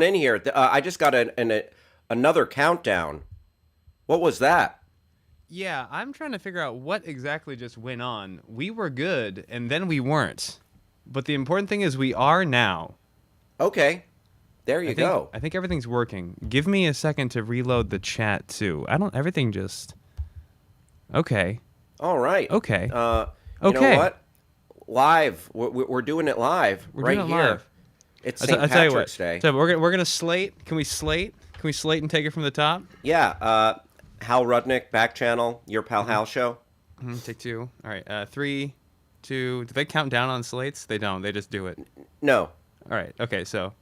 in here. I just got another countdown. What was that? Yeah, I'm trying to figure out what exactly just went on. We were good, and then we weren't. But the important thing is we are now. Okay, there I you think go. I think everything's working. Give me a second to reload the chat too. I don't everything just Okay. All right. Okay. You know Okay. what? Live. We're doing it live We're doing right it here. live. It's I St. tell you what. Patrick's Day. So we're gonna slate. Can we slate? Can we slate and take it from the top? Yeah. Hal Rudnick, Backchannel, your Pal Mm-hmm. Hal show. Take two. All right. Three, two. Do they count down on slates? They don't. They just do it. No. All right. Okay. So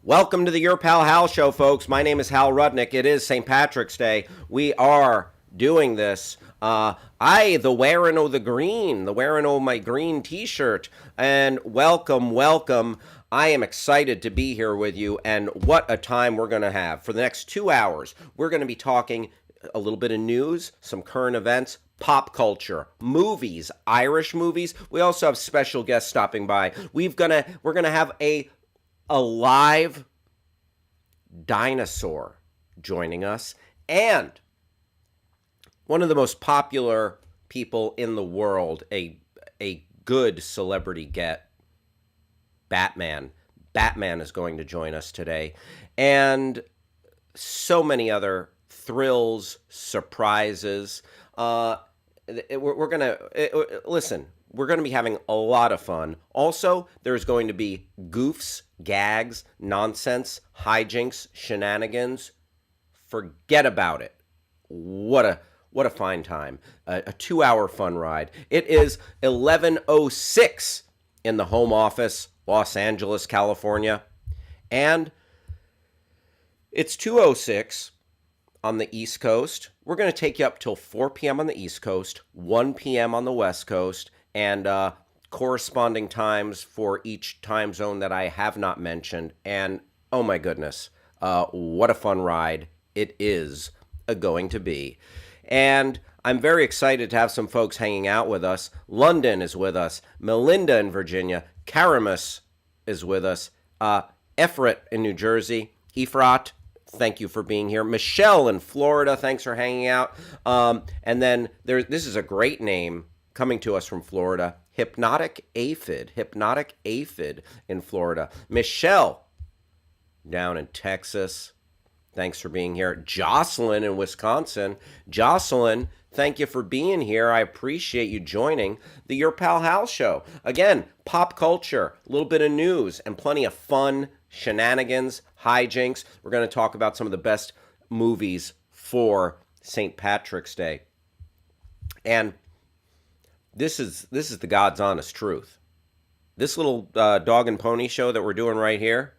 Welcome to the Your Pal Hal show, folks. My name is Hal Rudnick. It is St. Patrick's Day. We are doing this. The wearing o' the green, the wearing o' my green t-shirt. And welcome. I am excited to be here with you, and what a time we're going to have. For the next 2 hours, we're going to be talking a little bit of news, some current events, pop culture, movies, Irish movies. We also have special guests stopping by. We're gonna have a live dinosaur joining us, and one of the most popular people in the world, a good celebrity get, Batman. Batman is going to join us today, and so many other thrills, surprises. We're gonna listen. We're going to be having a lot of fun. Also, there's going to be goofs, gags, nonsense, hijinks, shenanigans. Forget about it. What a fine time. A 2-hour fun ride. It is 11:06 in the home office, Los Angeles, California. And it's 2:06 on the East Coast. We're going to take you up till 4 p.m. on the East Coast, 1 p.m. on the West Coast, and corresponding times for each time zone that I have not mentioned. And oh my goodness, what a fun ride it is going to be. And I'm very excited to have some folks hanging out with us. London is with us. Melinda in Virginia. Karamus is with us. Efrat in New Jersey. Efrat, thank you for being here. Michelle in Florida, thanks for hanging out. And then this is a great name coming to us from Florida. Hypnotic Aphid in Florida. Michelle down in Texas, thanks for being here. Jocelyn in Wisconsin. Jocelyn, thank you for being here. I appreciate you joining the Your Pal Hal show. Again, pop culture, a little bit of news, and plenty of fun, shenanigans, hijinks. We're going to talk about some of the best movies for St. Patrick's Day. And this is the God's honest truth. This little dog and pony show that we're doing right here,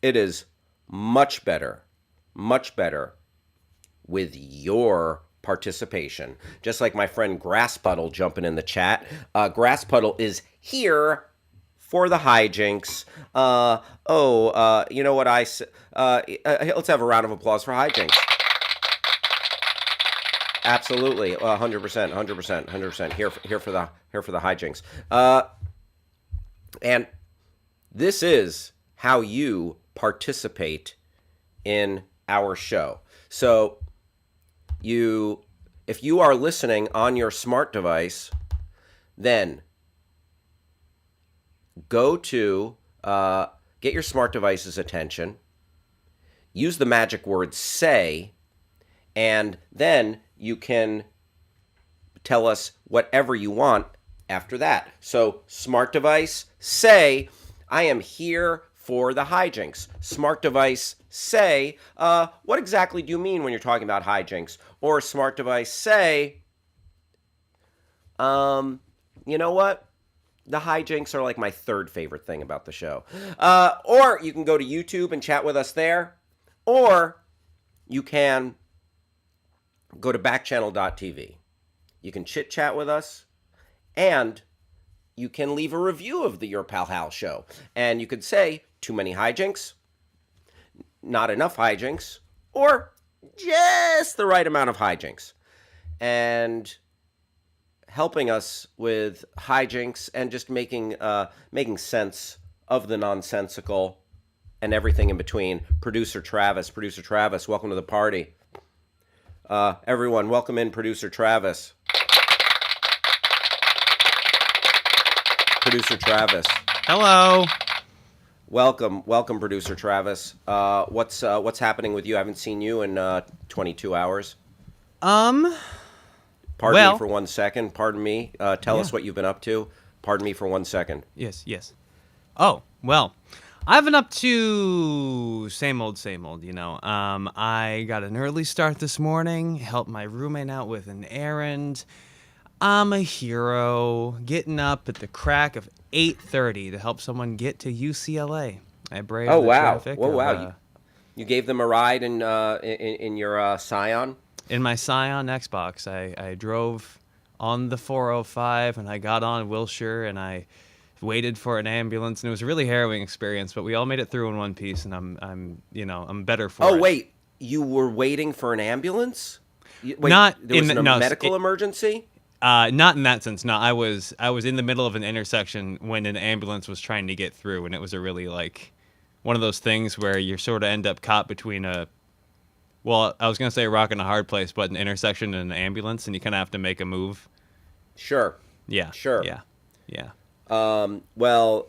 it is much better with your participation. Just like my friend Grasspuddle jumping in the chat. Grasspuddle is here for the hijinks. You know what I said? Let's have a round of applause for hijinks. Absolutely, 100%. Here for the hijinks. And this is how you participate in our show. So if you are listening on your smart device, then go to get your smart device's attention, use the magic word say, and then you can tell us whatever you want after that. So smart device, say, I am here for the hijinks. Smart device, say, what exactly do you mean when you're talking about hijinks? Or smart device, say, you know what? The hijinks are like my third favorite thing about the show. Or you can go to YouTube and chat with us there. Or you can go to backchannel.tv. You can chit chat with us, and you can leave a review of the Your Pal Hal show. And you could say, too many hijinks, not enough hijinks, or just the right amount of hijinks. And helping us with hijinks and just making sense of the nonsensical and everything in between. Producer Travis, welcome to the party. Everyone, welcome in Producer Travis. Producer Travis. Hello. Welcome, Producer Travis. What's happening with you? I haven't seen you in 22 hours. Pardon me for 1 second. Pardon me. Tell us what you've been up to. Pardon me for 1 second. Yes. Oh, well, I've been up to same old, you know. I got an early start this morning, helped my roommate out with an errand. I'm a hero, getting up at the crack of 8:30 to help someone get to UCLA. I braved the traffic. Oh, wow. You gave them a ride in your Scion? In my Scion Xbox. I drove on the 405, and I got on Wilshire, and I waited for an ambulance, and it was a really harrowing experience, but we all made it through in one piece, and I'm better for it. Oh, wait. You were waiting for an ambulance? Wait, not there was a medical emergency? Not in that sense. No, I was in the middle of an intersection when an ambulance was trying to get through, and it was a really one of those things where you sort of end up caught between I was gonna say a rock and a hard place, but an intersection and an ambulance, and you kind of have to make a move. Sure. Yeah. Sure. Yeah. Well,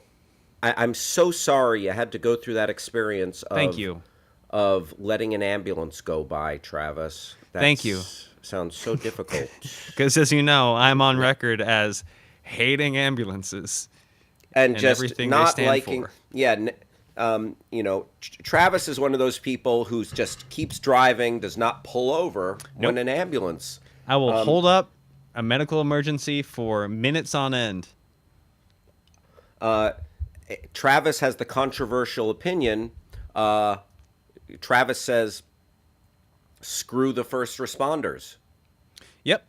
I'm so sorry you had to go through that experience. Thank you. Of letting an ambulance go by, Travis. Thank you. Sounds so difficult. Because as you know, I'm on record as hating ambulances and just everything not they stand liking. For. Yeah, Travis is one of those people who just keeps driving, does not pull over when an ambulance. I will hold up a medical emergency for minutes on end. Travis has the controversial opinion. Travis says, "Screw the first responders." Yep.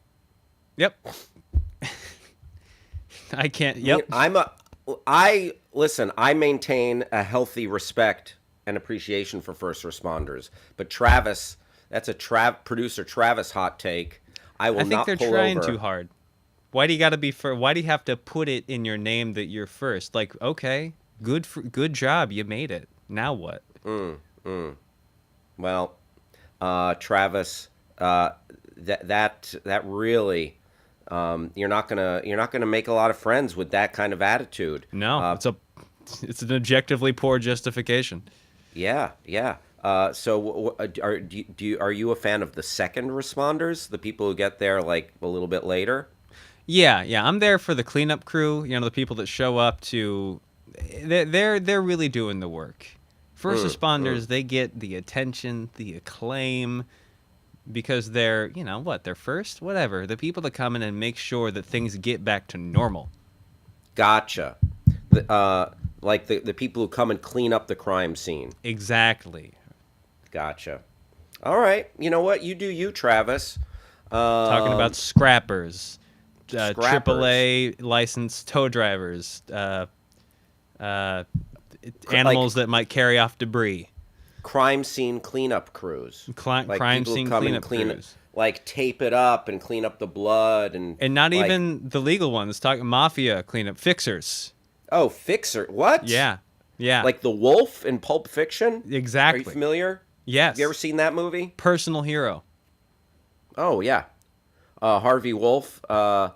I can't. Yep. I maintain a healthy respect and appreciation for first responders. But Travis, that's a producer Travis hot take. I think they're pull trying over. too hard. Why do you got to be first? Why do you have to put it in your name that you're first? Okay, good job, you made it. Now what? Well, Travis, that really, you're not gonna make a lot of friends with that kind of attitude. No, it's an objectively poor justification. Yeah. So, are you a fan of the second responders, the people who get there a little bit later? Yeah. I'm there for the cleanup crew. You know, the people that show up to, they're really doing the work. First responders, they get the attention, the acclaim, because they're, they're first? Whatever. The people that come in and make sure that things get back to normal. Gotcha. The people who come and clean up the crime scene. Exactly. Gotcha. All right. You know what? You do you, Travis. Talking about scrappers. AAA licensed tow drivers. Animals that might carry off debris. Crime scene cleanup crews. Crime scene cleanup crews. Tape it up and clean up the blood and not even the legal ones. Talking mafia cleanup fixers. Oh, fixer! What? Yeah. Like the wolf in Pulp Fiction. Exactly. Are you familiar? Yes. Have you ever seen that movie? Personal hero. Oh yeah. Harvey Wolf. Harvey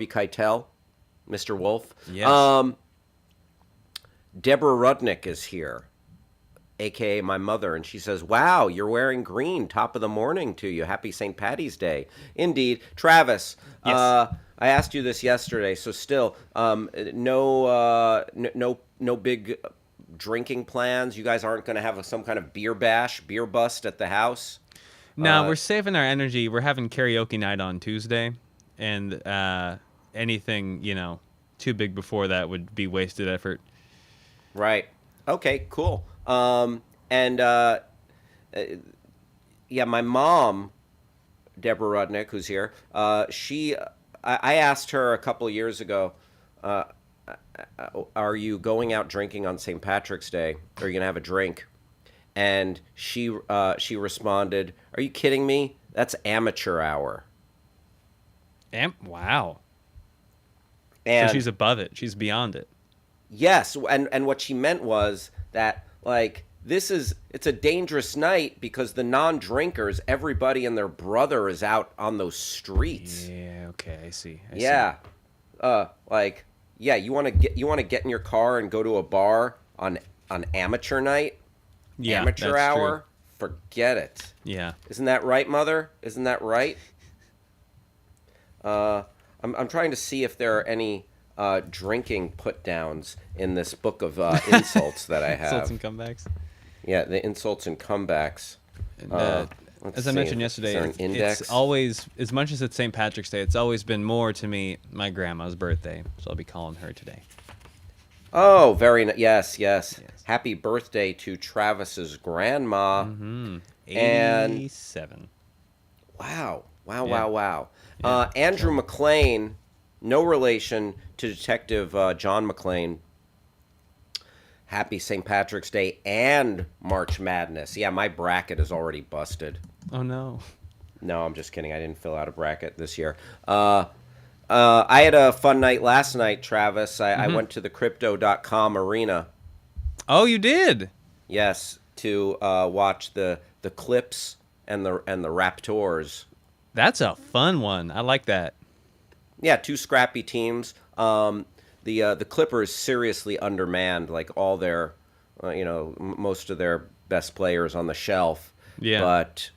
Keitel. Mr. Wolf. Yes. Deborah Rudnick is here, a.k.a. my mother, and she says, "Wow, you're wearing green. Top of the morning to you. Happy St. Patty's Day." Indeed. Travis, yes. I asked you this yesterday, so still, no big drinking plans? You guys aren't going to have some kind of beer bust at the house? No, we're saving our energy. We're having karaoke night on Tuesday, and anything, too big before that would be wasted effort. Right. Okay, cool. My mom, Deborah Rudnick, who's here, I asked her a couple of years ago, are you going out drinking on St. Patrick's Day? Are you going to have a drink? And she responded, "Are you kidding me? That's amateur hour." Wow. And so she's above it. She's beyond it. Yes, and what she meant was that like it's a dangerous night because the non-drinkers, everybody and their brother is out on those streets. Yeah, okay, I see. Yeah. Like, yeah, you want to get in your car and go to a bar on amateur night? Yeah, amateur that's hour? true. Forget it. Yeah. Isn't that right, Mother? Isn't that right? I'm trying to see if there are any drinking put downs in this book of insults that I have. Insults and comebacks. Yeah, the insults and comebacks. And, Let's as I see. mentioned Is yesterday, there an index? it's always, as much as it's St. Patrick's Day, it's always been more to me my grandma's birthday. So I'll be calling her today. Oh, yes. Happy birthday to Travis's grandma. Mm-hmm. And 87. wow. Yeah. Andrew McLean, no relation to Detective John McLean. Happy St. Patrick's Day and March Madness. Yeah, my bracket is already busted. Oh, no. No, I'm just kidding. I didn't fill out a bracket this year. I had a fun night last night, Travis. I went to the Crypto.com arena. Oh, you did? Yes, to watch the Clips and the Raptors. That's a fun one. I like that. Yeah, two scrappy teams. The Clippers seriously undermanned, like all their, most of their best players on the shelf. Yeah. But,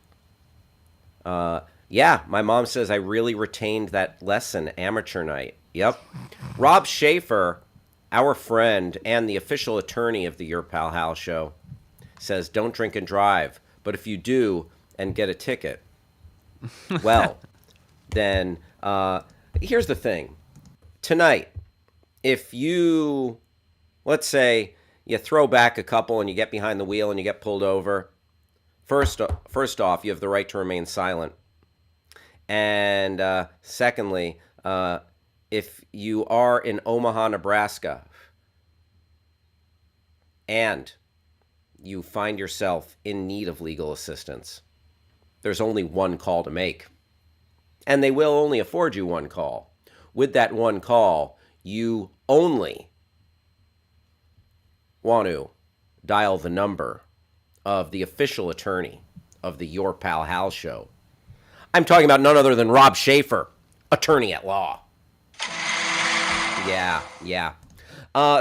yeah, my mom says I really retained that lesson, amateur night. Yep. Rob Schaefer, our friend and the official attorney of the Your Pal Hal show, says don't drink and drive. But if you do and get a ticket, well, then here's the thing. Tonight, if you, let's say, you throw back a couple and you get behind the wheel and you get pulled over, first off, you have the right to remain silent. And secondly, if you are in Omaha, Nebraska, and you find yourself in need of legal assistance, there's only one call to make. And they will only afford you one call. With that one call, you only want to dial the number of the official attorney of the Your Pal Hal show. I'm talking about none other than Rob Schaefer, attorney at law. Yeah.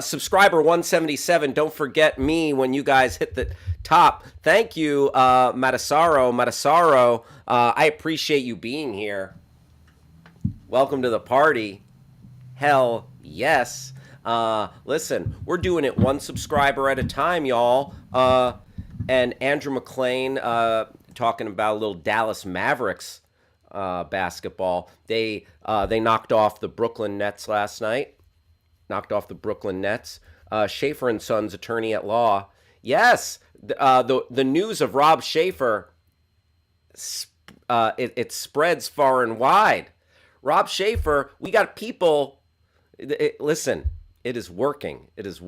Subscriber 177, don't forget me when you guys hit the top. Thank you, Matasaro. I appreciate you being here. Welcome to the party. Hell yes. Listen, we're doing it one subscriber at a time, y'all. And Andrew McLean talking about a little Dallas Mavericks basketball. They knocked off the Brooklyn Nets last night. Schaefer and Sons, attorney at law. Yes, the news of Rob Schaefer, it spreads far and wide. Rob Schaefer, we got people. Listen, it is working. That's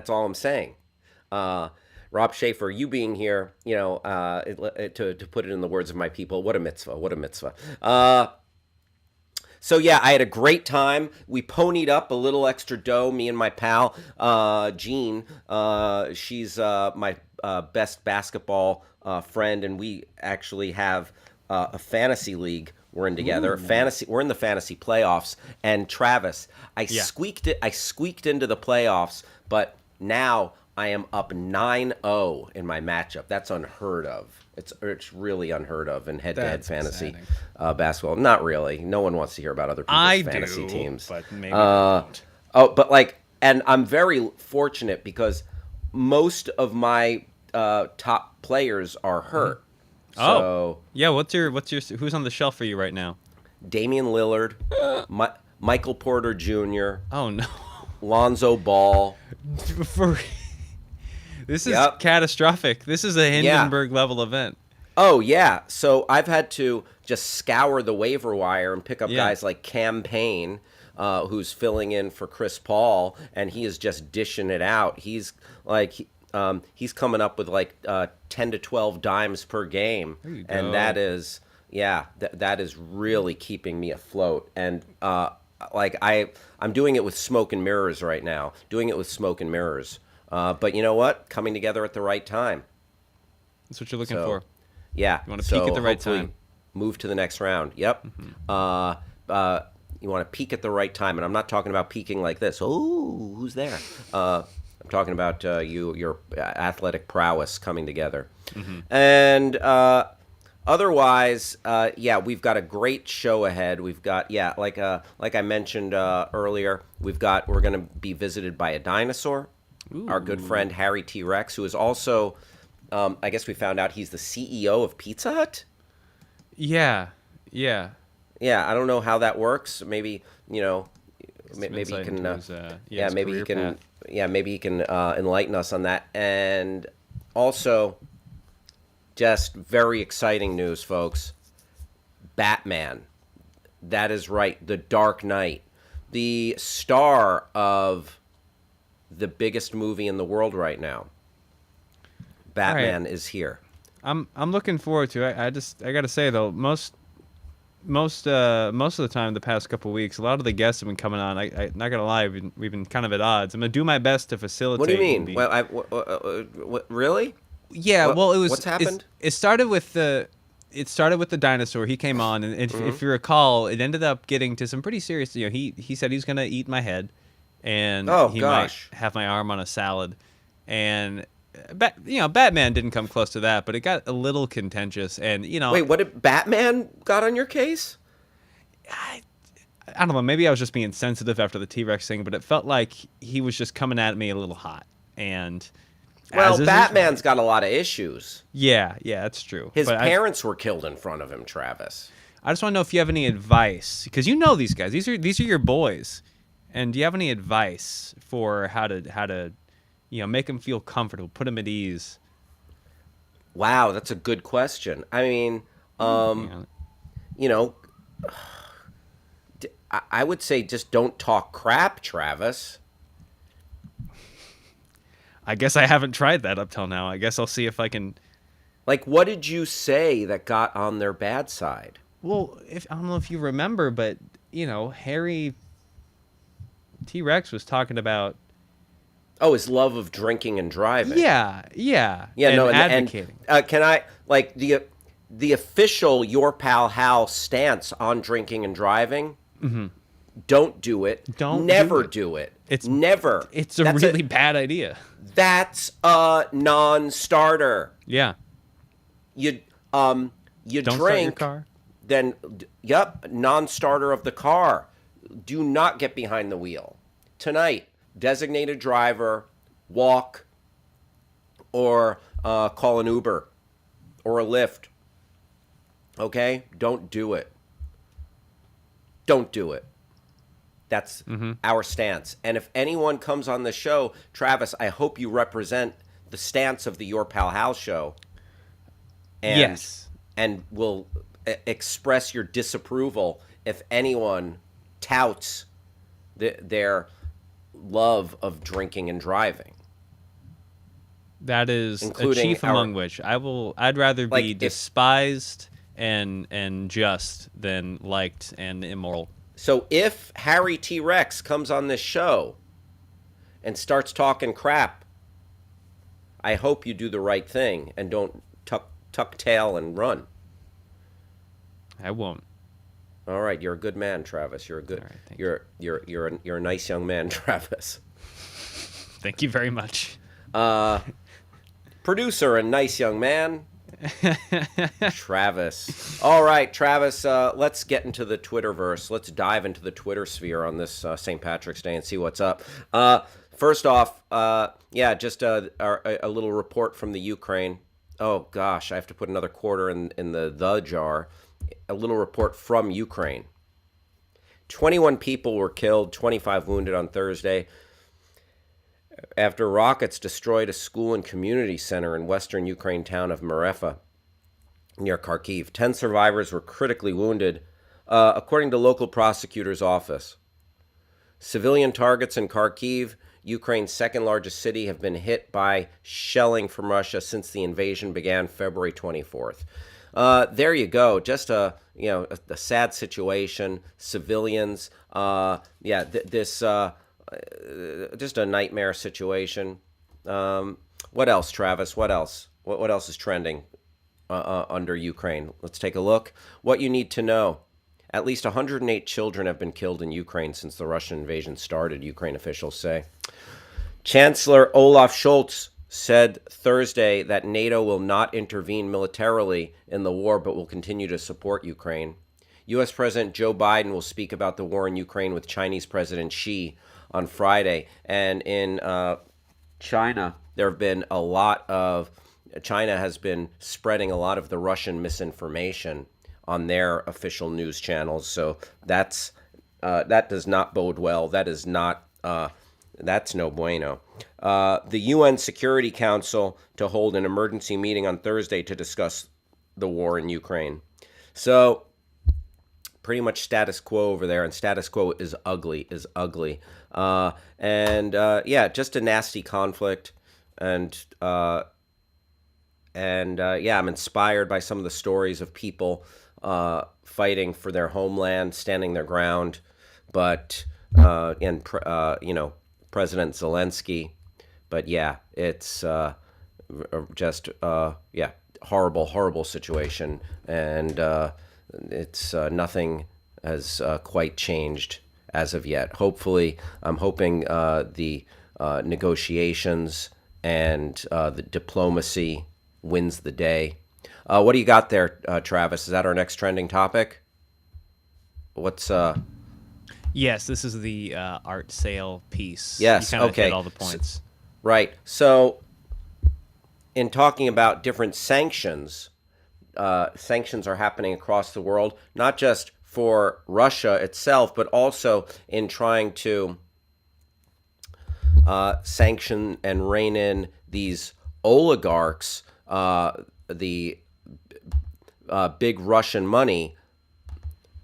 all I'm saying. Rob Schaefer, you being here, to put it in the words of my people, what a mitzvah. So yeah, I had a great time. We ponied up a little extra dough, me and my pal, Jean. She's my best basketball friend, and we actually have a fantasy league we're in together. We're in the fantasy playoffs. And Travis, I squeaked into the playoffs, but now I am up 9-0 in my matchup. That's unheard of. It's really unheard of in head-to-head fantasy basketball. Not really. No one wants to hear about other people's fantasy teams. But maybe they don't. And I'm very fortunate because most of my top players are hurt. So, yeah. What's your who's on the shelf for you right now? Damian Lillard, Michael Porter Jr. Oh no, Lonzo Ball. This is catastrophic. This is a Hindenburg level event. Oh yeah. So I've had to just scour the waiver wire and pick up guys like Cam Payne, who's filling in for Chris Paul, and he is just dishing it out. He's like. He's coming up with like 10 to 12 dimes per game, and that is that is really keeping me afloat. And I'm doing it with smoke and mirrors right now. But you know what? Coming together at the right time. That's what you're looking So, for. yeah. You want to peak at the right hopefully time. move to the next round. Yep. You want to peak at the right time, and I'm not talking about peaking like this. Oh, who's there? I'm talking about your athletic prowess coming together, and otherwise, yeah, we've got a great show ahead. We've got like I mentioned earlier, we're going to be visited by a dinosaur, our good friend Harry T. Rex, who is also, I guess we found out he's the CEO of Pizza Hut. Yeah. Yeah, I don't know how that works. Maybe maybe he insight can. into his, Yeah, his maybe he career can. path. Yeah, maybe he can enlighten us on that. And also, just very exciting news, folks. Batman. That is right. The Dark Knight, the star of the biggest movie in the world right now. Batman is here. I'm looking forward to it. I gotta say though, most of the time the past couple weeks, a lot of the guests have been coming on. I not gonna lie, we've been kind of at odds. I'm gonna do my best to facilitate. What do you mean? The, Well, really? yeah, well, What's happened? It started with the dinosaur. He came on, and if you recall, it ended up getting to some pretty serious. He said he's gonna eat my head, and Oh, he gosh. might have my arm on a salad, and. Batman didn't come close to that, but it got a little contentious, and Wait, what did Batman got on your case? I don't know. Maybe I was just being sensitive after the T-Rex thing, but it felt like he was just coming at me a little hot. And Well, as is- Batman's got a lot of issues. yeah, that's true. His But parents were killed in front of him, Travis. I just want to know if you have any advice, because you know these guys. These are your boys, and do you have any advice for how to make them feel comfortable, put them at ease? Wow, that's a good question. I mean, Yeah. you know, I would say just don't talk crap, Travis. I guess I haven't tried that up till now. I guess I'll see if I can. Like, what did you say that got on their bad side? Well, I don't know if you remember, but Harry T-Rex was talking about. Oh, his love of drinking and driving. Yeah, Yeah, no, and advocating. can I like the official Your Pal Hal stance on drinking and driving? Mm-hmm. Don't do it. Never do it. It's never. It's a really bad idea. That's a non-starter. Yeah. You Don't drink. start your car. Then non-starter of the car. Do not get behind the wheel tonight. Designated driver, walk, or call an Uber or a Lyft. Okay? Don't do it. Don't do it. That's our stance. And if anyone comes on the show, Travis, I hope you represent the stance of the Your Pal Hal show. And, Yes. And will express your disapproval if anyone touts their love of drinking and driving. That is Including a chief our- among which I'd rather Like, be if- despised and just than liked and immoral. So if Harry T-Rex comes on this show and starts talking crap, I hope you do the right thing and don't tuck tail and run. I won't. All right, you're a good man, Travis. You're a good. All right, thank you're a nice young man, Travis. Thank you very much. Producer and nice young man, Travis. All right, Travis. Let's get into the Twitterverse. Let's dive into the Twitter sphere on this St. Patrick's Day and see what's up. First off, just a little report from the Ukraine. Oh gosh, I have to put another quarter in the jar. A little report from Ukraine. 21 people were killed, 25 wounded on Thursday after rockets destroyed a school and community center in western Ukraine town of Marefa near Kharkiv. 10 survivors were critically wounded, according to local prosecutor's office. Civilian targets in Kharkiv, Ukraine's second largest city, have been hit by shelling from Russia since the invasion began February 24th. There you go. Just a sad situation. Civilians. Just a nightmare situation. What else, Travis? What else? What else is trending under Ukraine? Let's take a look. What you need to know. At least 108 children have been killed in Ukraine since the Russian invasion started, Ukraine officials say. Chancellor Olaf Scholz said Thursday that NATO will not intervene militarily in the war but will continue to support Ukraine. U.S. President Joe Biden will speak about the war in Ukraine with Chinese President Xi on Friday. And in China, there have been a lot of China has been spreading a lot of the Russian misinformation on their official news channels. So that does not bode well. That is not that's no bueno. The UN Security Council to hold an emergency meeting on Thursday to discuss the war in Ukraine. So pretty much status quo over there, and status quo is ugly, yeah, just a nasty conflict, and yeah, I'm inspired by some of the stories of people fighting for their homeland, standing their ground, but President Zelensky, but yeah, it's just yeah, horrible situation, and it's nothing has quite changed as of yet. Hopefully, I'm hoping the negotiations and the diplomacy wins the day. What do you got there, Travis? Is that our next trending topic? What's Yes, this is the art sale piece. Yes, you kind of okay. hit all the points. Right. So, in talking about different sanctions, sanctions are happening across the world, not just for Russia itself, but also in trying to sanction and rein in these oligarchs, the big Russian money.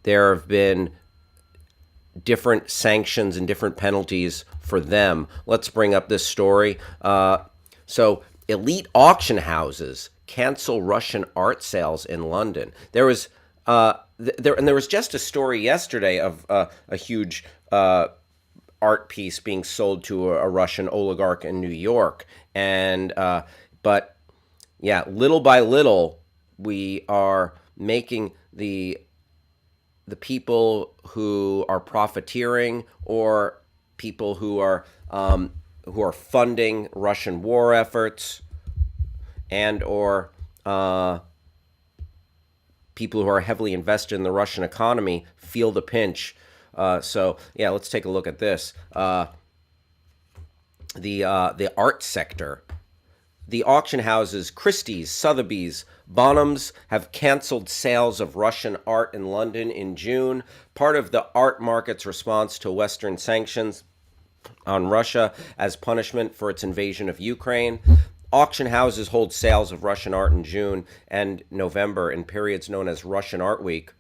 There have been different sanctions and different penalties for them. Let's bring up this story. So, elite auction houses cancel Russian art sales in London. There was there was just a story yesterday of a huge art piece being sold to a Russian oligarch in New York, and but yeah, little by little, we are making the people who are profiteering or people who are funding Russian war efforts and or people who are heavily invested in the Russian economy feel the pinch. So yeah, let's take a look at this. The art sector. The auction houses Christie's, Sotheby's, Bonhams have canceled sales of Russian art in London in June, part of the art market's response to Western sanctions on Russia as punishment for its invasion of Ukraine. Auction houses hold sales of Russian art in June and November in periods known as Russian Art Week.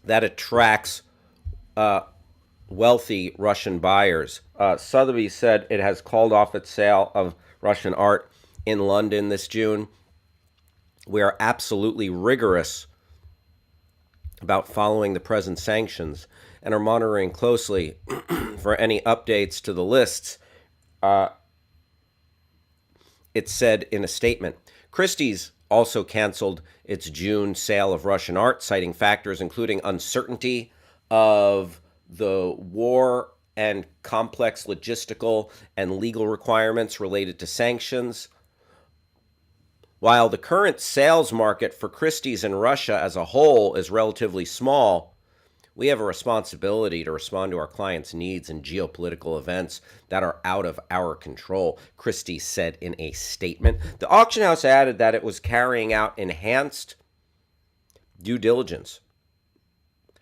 That attracts wealthy Russian buyers. Sotheby's said it has called off its sale of Russian art in London this June. We are absolutely rigorous about following the present sanctions and are monitoring closely for any updates to the lists, it said in a statement. Christie's also canceled its June sale of Russian art, citing factors including uncertainty of the war and complex logistical and legal requirements related to sanctions. While the current sales market for Christie's in Russia as a whole is relatively small, we have a responsibility to respond to our clients' needs and geopolitical events that are out of our control, Christie said in a statement. The auction house added that it was carrying out enhanced due diligence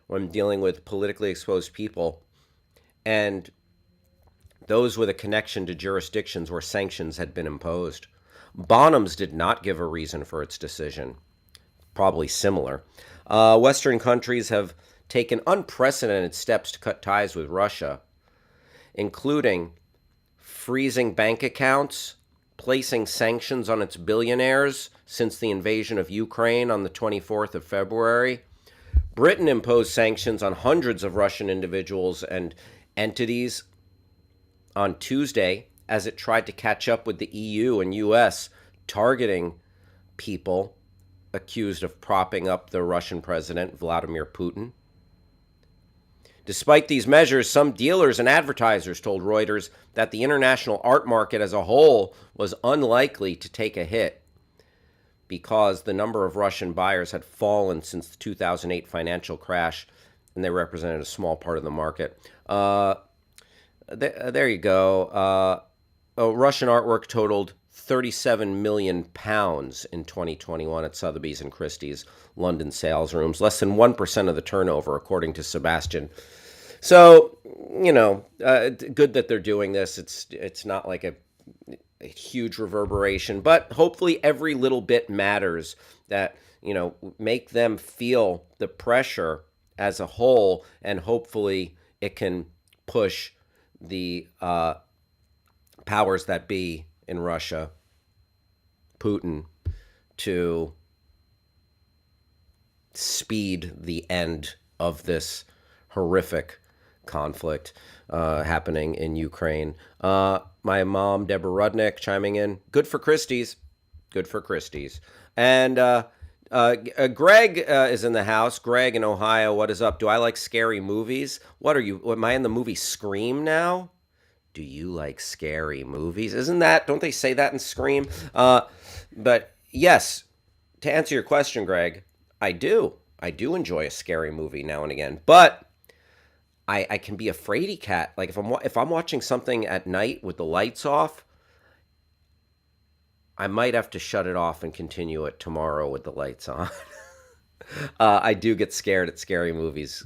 when dealing with politically exposed people and those with a connection to jurisdictions where sanctions had been imposed. Bonhams did not give a reason for its decision. Probably similar. Western countries have taken unprecedented steps to cut ties with Russia, including freezing bank accounts, placing sanctions on its billionaires since the invasion of Ukraine on the 24th of February. Britain imposed sanctions on hundreds of Russian individuals and entities on Tuesday as it tried to catch up with the EU and US targeting people accused of propping up the Russian president, Vladimir Putin. Despite these measures, some dealers and advertisers told Reuters that the international art market as a whole was unlikely to take a hit because the number of Russian buyers had fallen since the 2008 financial crash, and they represented a small part of the market. There you go. Russian artwork totaled £37 million in 2021 at Sotheby's and Christie's London sales rooms, less than 1% of the turnover, according to Sebastian. So, good that they're doing this. It's not like a huge reverberation, but hopefully every little bit matters, that, make them feel the pressure as a whole, and hopefully it can push the powers that be in Russia, Putin, to speed the end of this horrific conflict happening in Ukraine. My mom, Deborah Rudnick, chiming in. Good for Christie's. Good for Christie's. And Greg is in the house. Greg in Ohio, what is up? Do I like scary movies? What are you? Am I in the movie Scream now? Do you like scary movies? Don't they say that in Scream? But yes, to answer your question, Greg, I do. I do enjoy a scary movie now and again, but I can be a fraidy cat. Like if I'm watching something at night with the lights off, I might have to shut it off and continue it tomorrow with the lights on. I do get scared at scary movies,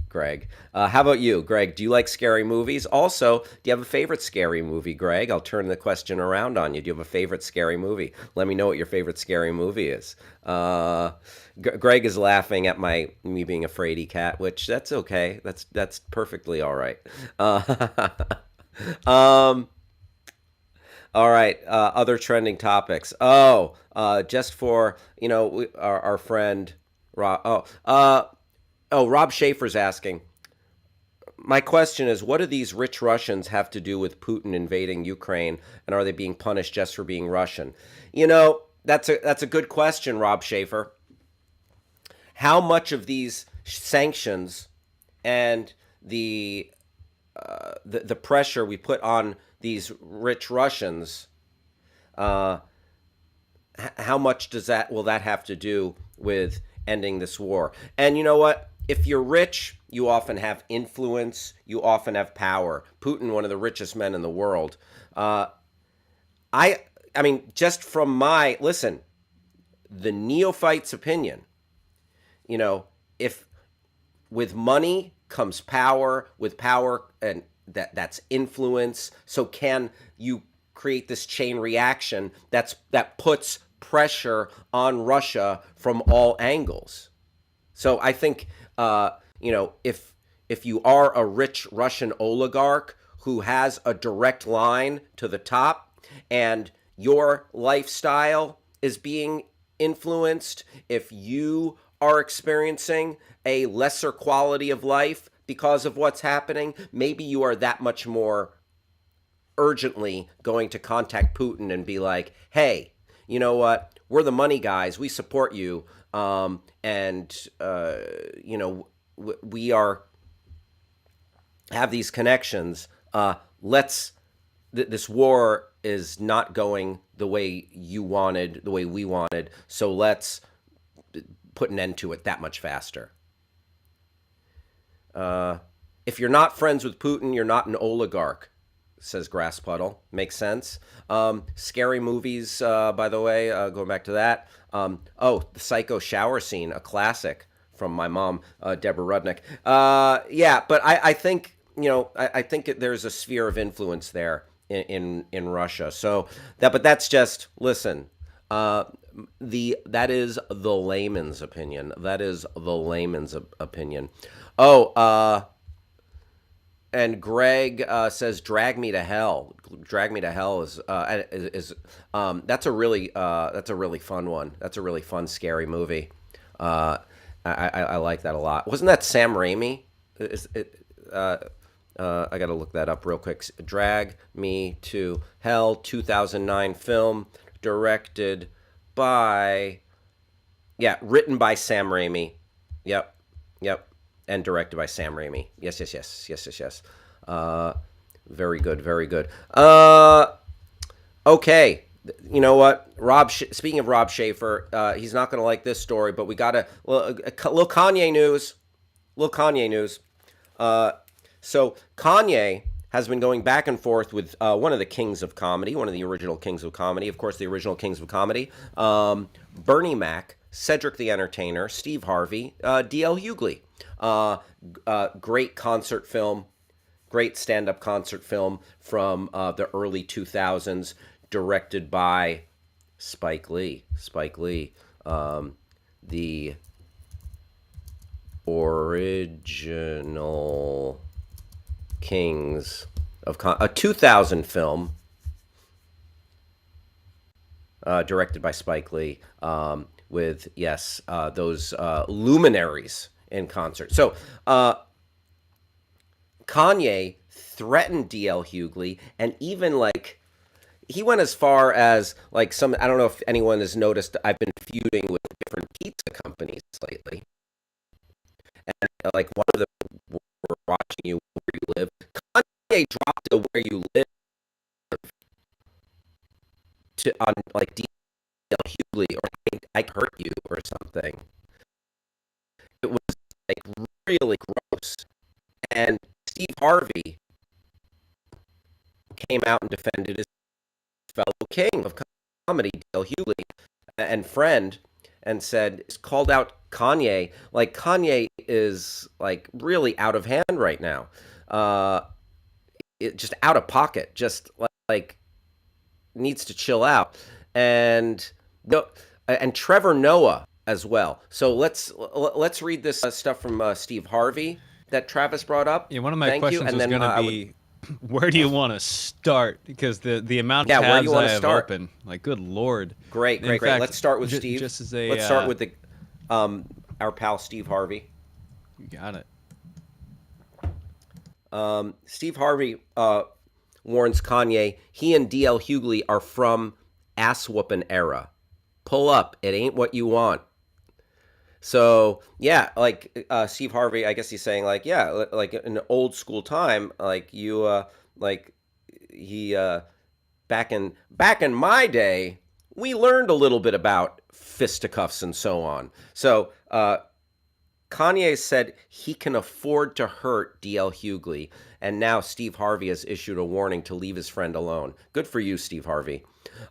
Greg. How about you, Greg? Do you like scary movies? Also, do you have a favorite scary movie, Greg? I'll turn the question around on you. Do you have a favorite scary movie? Let me know what your favorite scary movie is. Greg is laughing at me being a fraidy cat, which that's okay. That's perfectly all right. All right. Other trending topics. Just for our friend Rob. Rob Schaefer's asking. My question is, what do these rich Russians have to do with Putin invading Ukraine, and are they being punished just for being Russian? That's a good question, Rob Schaefer. How much of these sanctions and the pressure we put on these rich Russians, how much will that have to do with ending this war? And you know what? If you're rich, you often have influence. You often have power. Putin, one of the richest men in the world. I mean, just from the neophyte's opinion, if with money comes power, with power and that's influence. So can you create this chain reaction that puts pressure on Russia from all angles? So I think if you are a rich Russian oligarch who has a direct line to the top, and your lifestyle is being influenced, if you are experiencing a lesser quality of life because of what's happening, maybe you are that much more urgently going to contact Putin and be like, hey, you know what? We're the money guys. We support you. We have these connections. This war is not going the way you wanted, the way we wanted. So let's put an end to it that much faster. If you're not friends with Putin, you're not an oligarch, says Grass Puddle. Makes sense. Scary movies, by the way, going back to that. The Psycho shower scene, a classic from my mom, Deborah Rudnick. But I think, I think there's a sphere of influence there in Russia. So that's just, listen, that is the layman's opinion. That is the layman's opinion. And Greg says, "Drag Me to Hell." "Drag Me to Hell" is that's a really fun one. That's a really fun, scary movie. I like that a lot. Wasn't that Sam Raimi? I got to look that up real quick. Drag Me to Hell, 2009 film, directed by, written by Sam Raimi. Yep, yep, and directed by Sam Raimi. Yes, yes, yes, yes, yes, yes. Very good, very good. Okay, you know what? Speaking of Rob Schaefer, he's not going to like this story, but we got a little Kanye news. Little Kanye news. So Kanye has been going back and forth with one of the kings of comedy, one of the original kings of comedy, of course, the original kings of comedy, Bernie Mac, Cedric the Entertainer, Steve Harvey, D.L. Hughley. Great concert film, great stand-up concert film from the early 2000s, directed by Spike Lee. Spike Lee, the original Kings of a 2000 film, directed by Spike Lee, with those luminaries in concert. So Kanye threatened D.L. Hughley, and even like he went as far as like some. I don't know if anyone has noticed. I've been feuding with different pizza companies lately, and like one of them, we're watching you where you live. Kanye dropped a where you live to on like D.L. Hughley or I hurt you or something. It was like really gross. And Steve Harvey came out and defended his fellow king of comedy, D.L. Hughley, and friend, and called out Kanye. Like Kanye is like really out of hand right now. Just out of pocket. Just like needs to chill out. And Trevor Noah as well. So let's read this stuff from Steve Harvey that Travis brought up. Yeah, one of my questions was going to be, where do you want to start? Because the amount of tabs I have open, like, good Lord. Great. Let's start with Steve. Let's start with the our pal Steve Harvey. You got it. Steve Harvey warns Kanye he and D.L. Hughley are from ass-whooping era. Pull up. It ain't what you want. So, yeah, like Steve Harvey, I guess he's saying like, yeah, like in old school time, like you, like he, back in my day, we learned a little bit about fisticuffs and so on. So, Kanye said he can afford to hurt D.L. Hughley, and now Steve Harvey has issued a warning to leave his friend alone. Good for you, Steve Harvey.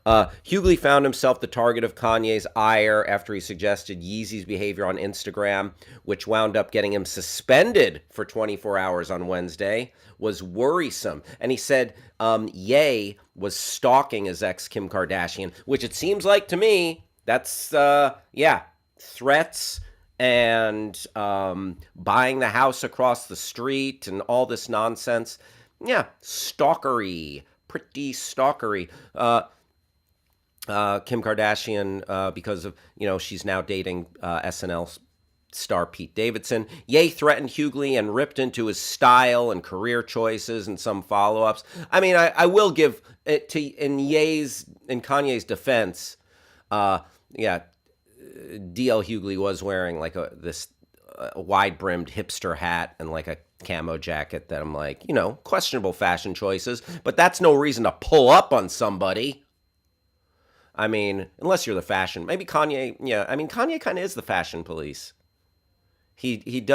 Hughley found himself the target of Kanye's ire after he suggested Yeezy's behavior on Instagram, which wound up getting him suspended for 24 hours on Wednesday, was worrisome. And he said Ye was stalking his ex, Kim Kardashian, which it seems like to me, that's, threats and buying the house across the street and all this nonsense. Yeah, stalkery, pretty stalkery. Kim Kardashian, because of, she's now dating SNL star Pete Davidson. Ye threatened Hughley and ripped into his style and career choices and some follow-ups. I mean, I will give it to in Kanye's defense. D.L. Hughley was wearing like this wide-brimmed hipster hat and like a camo jacket that I'm like, questionable fashion choices, but that's no reason to pull up on somebody. I mean, unless you're the fashion, maybe Kanye. Yeah, I mean, Kanye kind of is the fashion police. He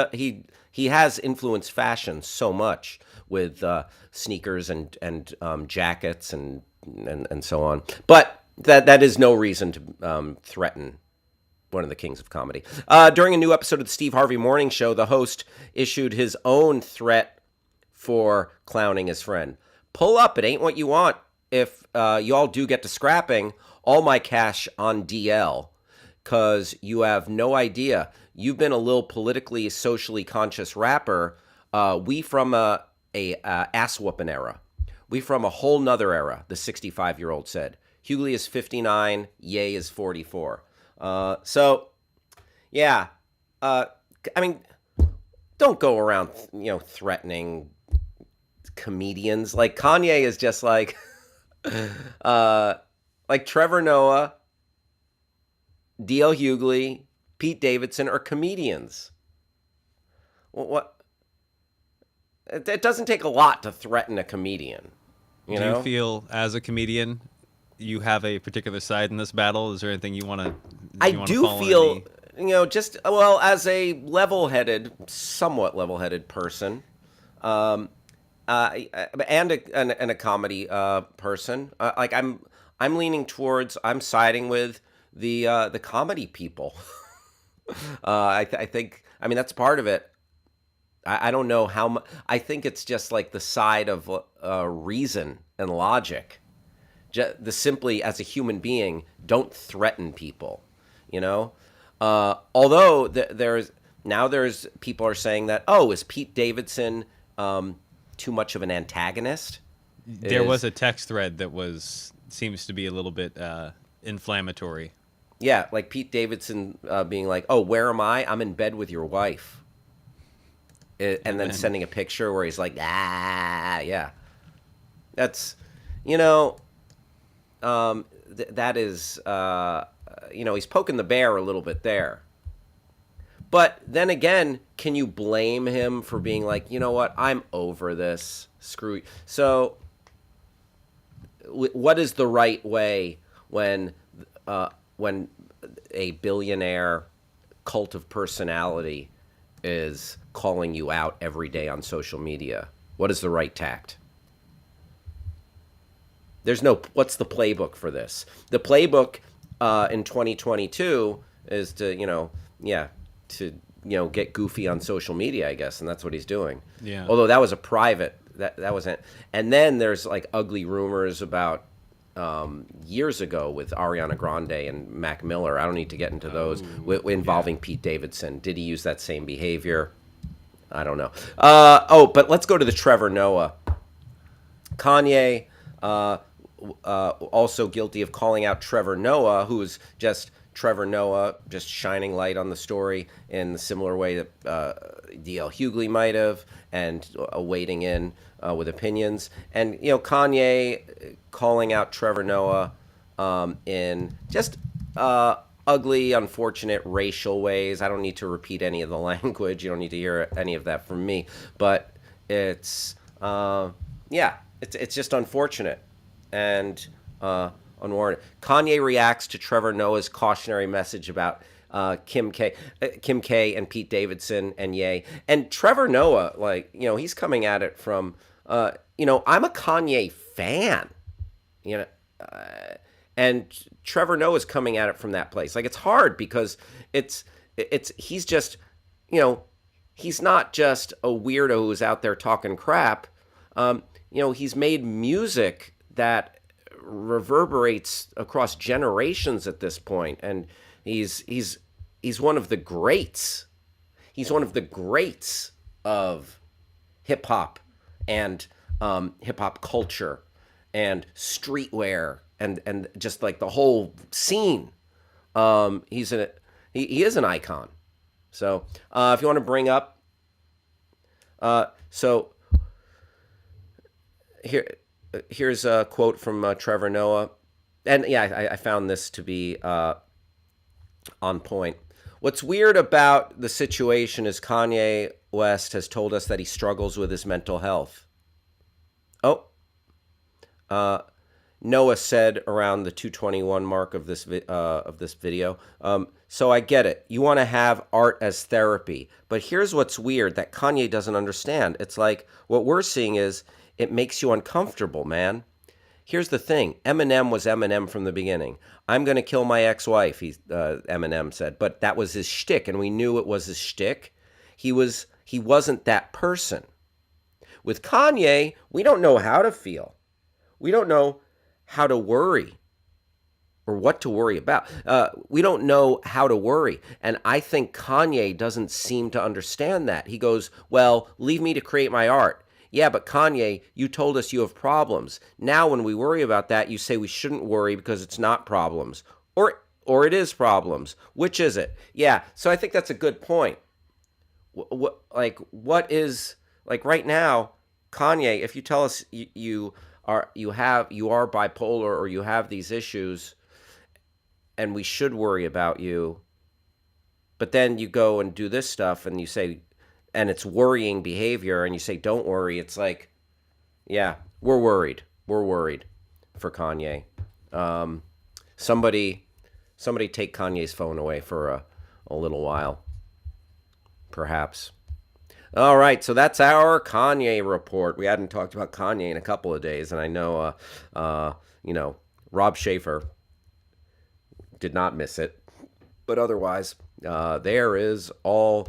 has influenced fashion so much with sneakers and jackets and so on. But that is no reason to threaten one of the kings of comedy. During a new episode of the Steve Harvey Morning Show, the host issued his own threat for clowning his friend. Pull up, it ain't what you want. If y'all do get to scrapping, all my cash on DL, because you have no idea. You've been a little politically, socially conscious rapper. We from a ass-whooping era. We from a whole nother era, the 65-year-old said. Hughley is 59, Ye is 44. So, yeah, I mean, don't go around, threatening comedians. Like Kanye is just like Trevor Noah, D.L. Hughley, Pete Davidson are comedians. What? It doesn't take a lot to threaten a comedian. You Do you know? feel, as a comedian, you have a particular side in this battle? Is there anything you want to I you want to do fall feel, any? just well as a level-headed, somewhat level-headed person, um, and a comedy person. Like I'm siding with the comedy people. I think I mean that's part of it. I don't know how much. I think it's just like the side of reason and logic. The simply as a human being, don't threaten people. You know, although there's people are saying that, oh, is Pete Davidson too much of an antagonist? There was Is a text thread that seems to be a little bit inflammatory. Yeah, like Pete Davidson being like, oh, where am I? I'm in bed with your wife. And then And sending a picture where he's like, yeah. That's, you know, that is, he's poking the bear a little bit there. But then again, can you blame him for being like, you know what, I'm over this. Screw you. So, what is the right way when a billionaire cult of personality is calling you out every day on social media? What is the right tact? What's the playbook for this? The playbook in 2022 is to, get goofy on social media, I guess, and that's what he's doing. Yeah. Although that was a private, that wasn't. And then there's like ugly rumors about years ago with Ariana Grande and Mac Miller. I don't need to get into those involving Pete Davidson. Did he use that same behavior? I don't know. But let's go to the Trevor Noah. Kanye also guilty of calling out Trevor Noah, who is just Trevor Noah, just shining light on the story in the similar way that D.L. Hughley might have, and wading in with opinions. And, Kanye calling out Trevor Noah in just ugly, unfortunate racial ways. I don't need to repeat any of the language. You don't need to hear any of that from me. But it's, it's just unfortunate and unwarranted. Kanye reacts to Trevor Noah's cautionary message about Kim K and Pete Davidson and Ye. And Trevor Noah, he's coming at it from, I'm a Kanye fan, and Trevor Noah's coming at it from that place. Like, it's hard because he's just, he's not just a weirdo who's out there talking crap. He's made music that reverberates across generations at this point, and he's one of the greats. He's one of the greats of hip hop and hip hop culture and streetwear and just like the whole scene. He is an icon. So if you want to bring up, so here's a quote from Trevor Noah, and yeah, I found this to be on point. What's weird about the situation is Kanye West has told us that he struggles with his mental health. Noah said around the 221 mark of this video. So I get it. You want to have art as therapy, but here's what's weird that Kanye doesn't understand. It's like what we're seeing is it makes you uncomfortable, man. Here's the thing. Eminem was Eminem from the beginning. I'm going to kill my ex-wife, Eminem said. But that was his shtick, and we knew it was his shtick. He wasn't that person. With Kanye, we don't know how to feel. We don't know how to worry or what to worry about. We don't know how to worry. And I think Kanye doesn't seem to understand that. He goes, well, leave me to create my art. Yeah, but Kanye, you told us you have problems. Now when we worry about that, you say we shouldn't worry because it's not problems. Or it is problems. Which is it? Yeah, so I think that's a good point. What is, like right now, Kanye, if you tell us you are bipolar or you have these issues, and we should worry about you, but then you go and do this stuff, and you say, and it's worrying behavior, and you say, don't worry. It's like, yeah, we're worried. We're worried for Kanye. Um, somebody, somebody take Kanye's phone away for a little while, perhaps. All right, so that's our Kanye report. We hadn't talked about Kanye in a couple of days, and I know, you know, Rob Schaefer did not miss it, but otherwise, there is all.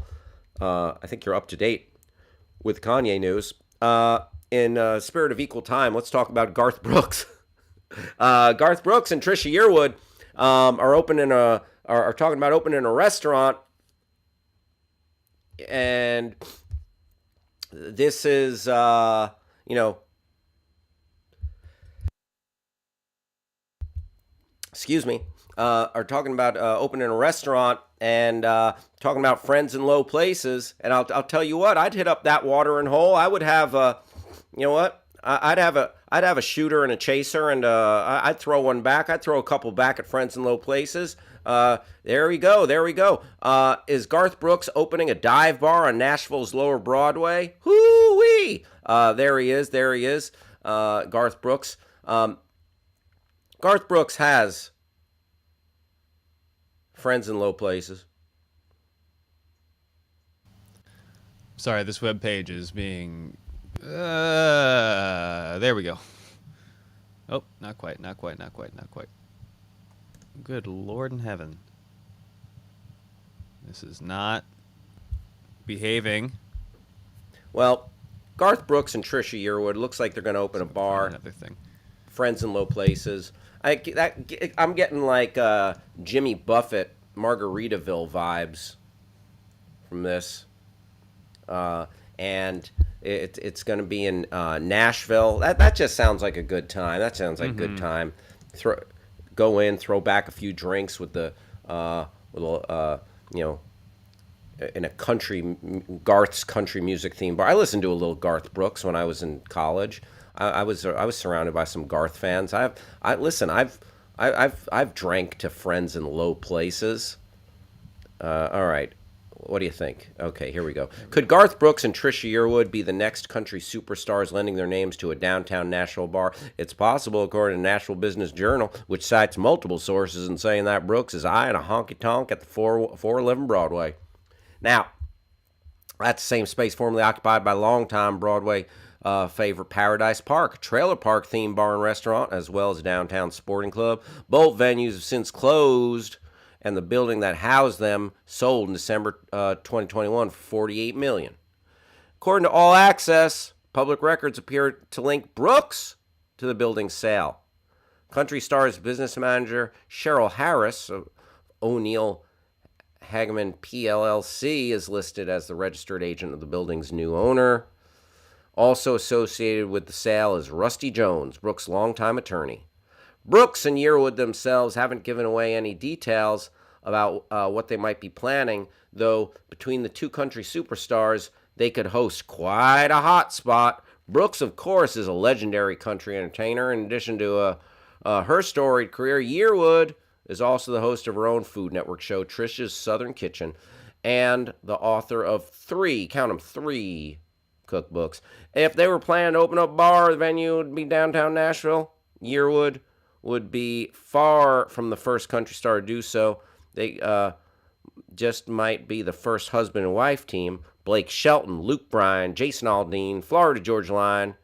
I think you're up to date with Kanye news. In spirit of equal time, let's talk about Garth Brooks. Garth Brooks and Trisha Yearwood are talking about opening a restaurant, and this is you know, excuse me, are talking about opening a restaurant and talking about friends in low places. And I'll tell you what, I'd hit up that watering hole. I would have you know what? I'd have a shooter and a chaser, and I'd throw one back. I'd throw a couple back at friends in low places. There we go. There we go. Is Garth Brooks opening a dive bar on Nashville's Lower Broadway? Hoo-wee! There he is. There he is. Garth Brooks. Garth Brooks has friends in low places. Sorry, this web page is being. There we go. Oh, not quite, not quite, not quite, not quite. Good Lord in heaven. This is not behaving. Well, Garth Brooks and Trisha Yearwood looks like they're going to open a bar. Another thing. Friends in low places. I'm getting like Jimmy Buffett, Margaritaville vibes from this. And it's going to be in Nashville. That just sounds like a good time. That sounds like a good time. Go in, throw back a few drinks with the you know, in a Garth's country music theme bar. I listened to a little Garth Brooks when I was in college. I was surrounded by some Garth fans. I've drank to friends in low places. All right. What do you think? Okay, here we go. Could Garth Brooks and Trisha Yearwood be the next country superstars lending their names to a downtown Nashville bar? It's possible, according to Nashville Business Journal, which cites multiple sources in saying that Brooks is eyeing a honky-tonk at the 411 Broadway. Now, that's the same space formerly occupied by longtime Broadway favorite Paradise Park, a trailer park themed bar and restaurant, as well as a downtown sporting club. Both venues have since closed, and the building that housed them sold in December 2021 for $48 million. According to All Access, public records appear to link Brooks to the building's sale. Country Star's business manager Cheryl Harris of O'Neill Hageman PLLC is listed as the registered agent of the building's new owner. Also associated with the sale is Rusty Jones, Brooks' longtime attorney. Brooks and Yearwood themselves haven't given away any details about what they might be planning, though between the two country superstars, they could host quite a hot spot. Brooks, of course, is a legendary country entertainer. In addition to her storied career, Yearwood is also the host of her own Food Network show, Trisha's Southern Kitchen, and the author of three cookbooks. If they were planning to open up a bar, the venue would be downtown Nashville. Yearwood would be far from the first country star to do so. They just might be the first husband and wife team. Blake Shelton, Luke Bryan, Jason Aldean, Florida Georgia Line,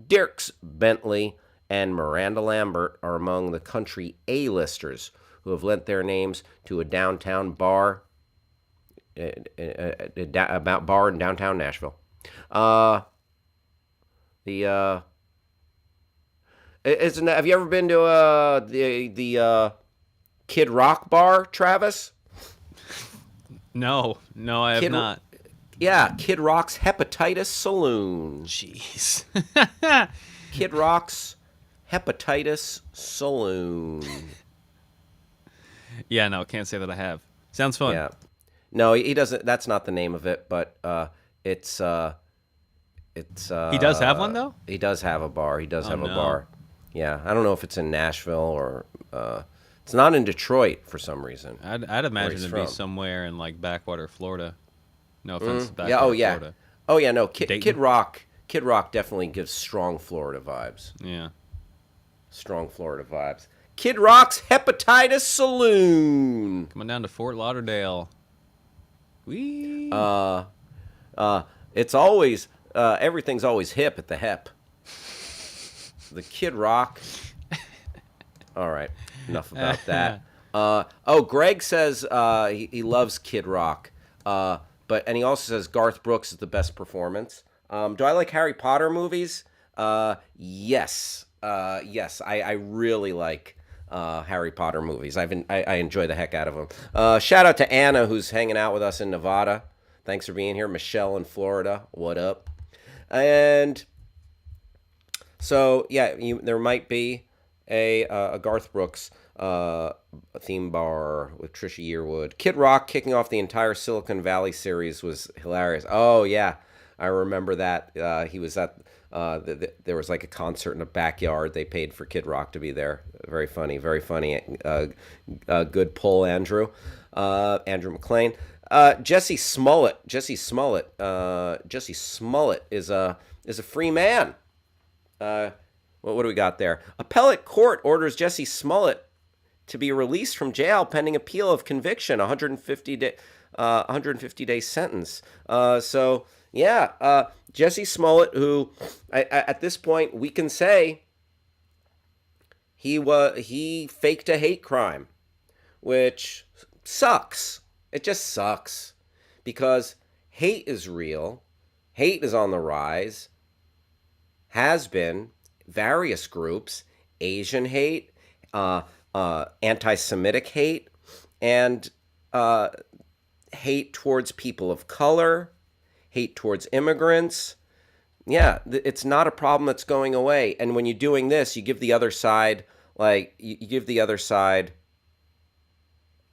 Dierks Bentley, and Miranda Lambert are among the country A-listers who have lent their names to a downtown bar, about bar in downtown Nashville. Have you ever been to the Kid Rock bar, Travis? No, I have not. Yeah, Kid Rock's Hepatitis Saloon. Jeez. Kid Rock's Hepatitis Saloon. Yeah, no, can't say that I have. Sounds fun. Yeah. No, he doesn't. That's not the name of it, but it's It's He does have one though? he does have a bar. He does Oh have a no. bar. Yeah, I don't know if it's in Nashville or it's not in Detroit for some reason. I'd imagine he's it'd be from. somewhere in like backwater Florida. No offense to Yeah. Oh backwater yeah. Florida. Oh yeah. No. Kid Dayton? Rock. Kid Rock definitely gives strong Florida vibes. Yeah. Strong Florida vibes. Kid Rock's Hepatitis Saloon. Coming down to Fort Lauderdale. Wee. It's always everything's always hip at the Hep. The Kid Rock. All right, enough about that. Greg says he loves Kid Rock, and he also says Garth Brooks is the best performance. Do I like Harry Potter movies? Yes, yes, I really like Harry Potter movies. I enjoy the heck out of them. Shout out to Anna who's hanging out with us in Nevada. Thanks for being here. Michelle in Florida. What up? And so yeah, there might be a Garth Brooks theme bar with Trisha Yearwood. Kid Rock kicking off the entire Silicon Valley series was hilarious. Oh yeah, I remember that. He was at there was like a concert in a backyard. They paid for Kid Rock to be there. Very funny, very funny. Good pull, Andrew. Andrew McLean. Jesse Smullet. Jesse Smullet is a free man. What do we got there? Appellate court orders Jesse Smullet to be released from jail pending appeal of conviction. 150 day sentence. Jesse Smollett, who at this point we can say he faked a hate crime, which sucks. It just sucks because hate is real. Hate is on the rise. Has been. Various groups, Asian hate, anti-Semitic hate, and hate towards people of color, hate towards immigrants. Yeah, it's not a problem that's going away. And when you're doing this, you give the other side,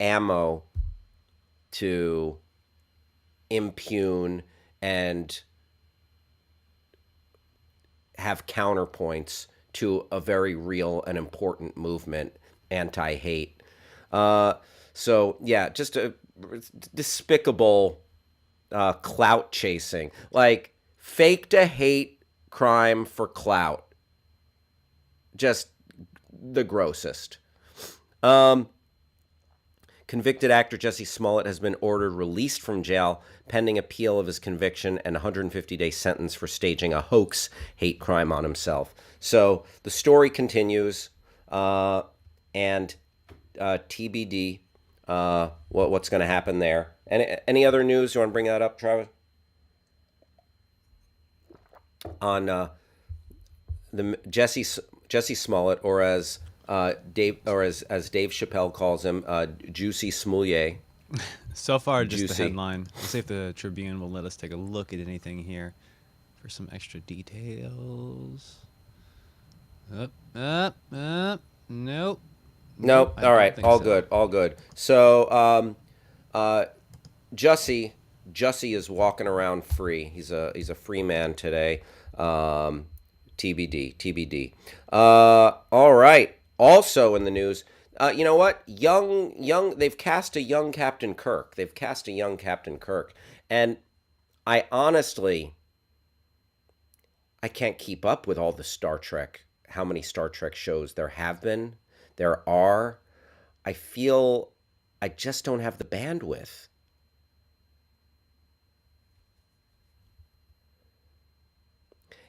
ammo to impugn and have counterpoints to a very real and important movement, anti-hate. Just a despicable clout chasing, like faked a hate crime for clout. Just the grossest. Convicted actor Jesse Smollett has been ordered released from jail pending appeal of his conviction and 150-day sentence for staging a hoax hate crime on himself. So the story continues, and TBD, what's going to happen there. Any other news? You want to bring that up, Travis? On the Jesse Smollett, or as Dave Chappelle calls him, Juicy Smoulier. So far, just Juicy. the headline. Let's see if the Tribune will let us take a look at anything here for some extra details. Nope. Nope. All right. All good. So, Jussie is walking around free. He's a free man today. TBD. All right. Also in the news, you know what? They've cast a young Captain Kirk. And I honestly, I can't keep up with all the Star Trek, how many Star Trek shows there have been, there are. I feel I just don't have the bandwidth.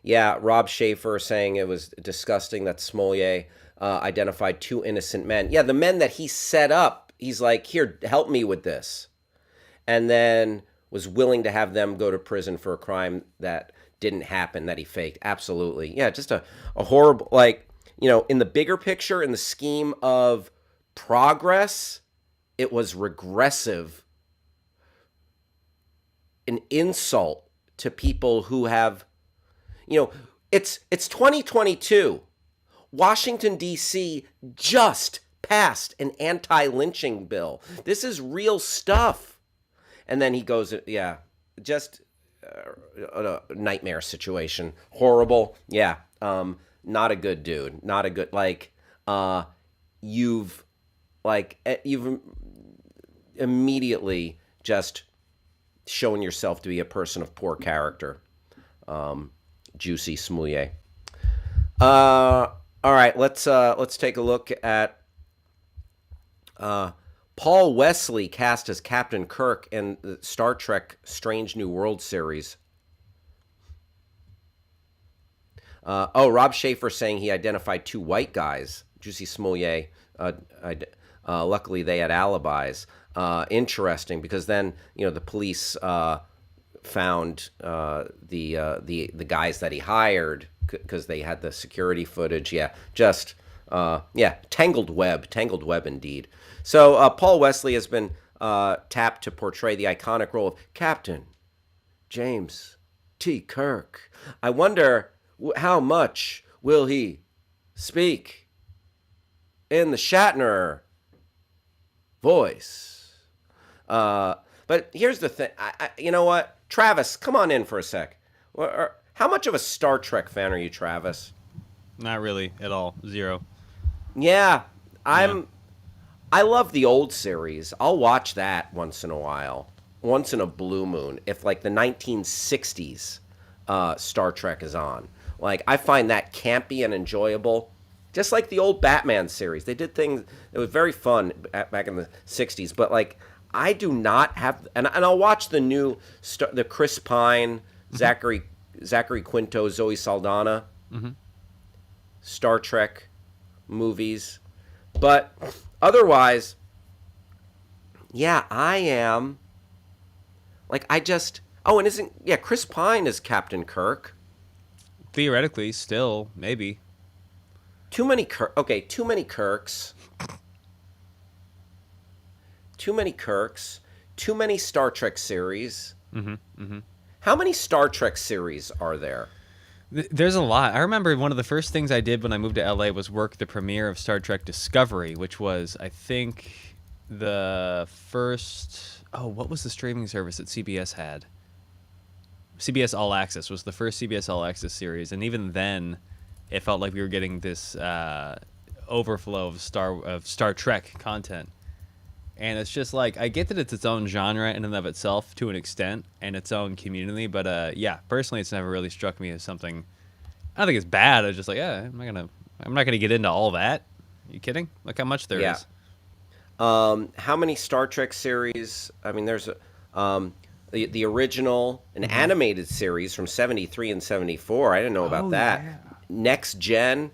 Yeah, Rob Schaefer saying it was disgusting that Smollier identified two innocent men. Yeah, the men that he set up, he's like, here, help me with this. And then was willing to have them go to prison for a crime that didn't happen, that he faked. Absolutely. Yeah, just a horrible, like, you know, in the bigger picture, in the scheme of progress, it was regressive. An insult to people who have, you know, it's 2022. Washington, D.C. just passed an anti-lynching bill. This is real stuff. And then he goes, yeah, just nightmare situation. Horrible. Yeah. Not a good dude. Not a good you've you've immediately just shown yourself to be a person of poor character. Juicy Smouillet. All right, let's take a look at Paul Wesley cast as Captain Kirk in the Star Trek Strange New World series. Rob Schaefer saying he identified two white guys. Juicy Smouillet. Luckily, they had alibis. Interesting, because then the police found the guys that he hired because they had the security footage. Yeah, just tangled web indeed. So Paul Wesley has been tapped to portray the iconic role of Captain James T. Kirk. I wonder how much will he speak in the Shatner voice. But here's the thing. You know what? Travis, come on in for a sec. How much of a Star Trek fan are you, Travis? Not really at all. Zero. Yeah, I love the old series. I'll watch that once in a while. Once in a blue moon. If like the 1960s Star Trek is on. Like, I find that campy and enjoyable. Just like the old Batman series. They did things that was very fun back in the 60s. But like, I do not have, and I'll watch the new, the Chris Pine, Zachary Quinto, Zoe Saldana Star Trek movies. But otherwise, yeah, I am. Like, and Chris Pine is Captain Kirk. Theoretically, still, maybe. Too many Kirks. Too many Kirks. Too many Star Trek series. How many Star Trek series are there? There's a lot. I remember one of the first things I did when I moved to LA was work the premiere of Star Trek Discovery, which was, I think, the first... Oh, what was the streaming service that CBS had? CBS All Access was the first CBS All Access series, and even then, it felt like we were getting this overflow of Star Trek content. And it's just like, I get that it's its own genre in and of itself to an extent, and its own community, but personally, it's never really struck me as something. I don't think it's bad. I was just like, I'm not gonna get into all that. Are you kidding? Look how much there is. How many Star Trek series? I mean, there's the original, an animated series from 73 and 74. I didn't know about that. Yeah. Next Gen,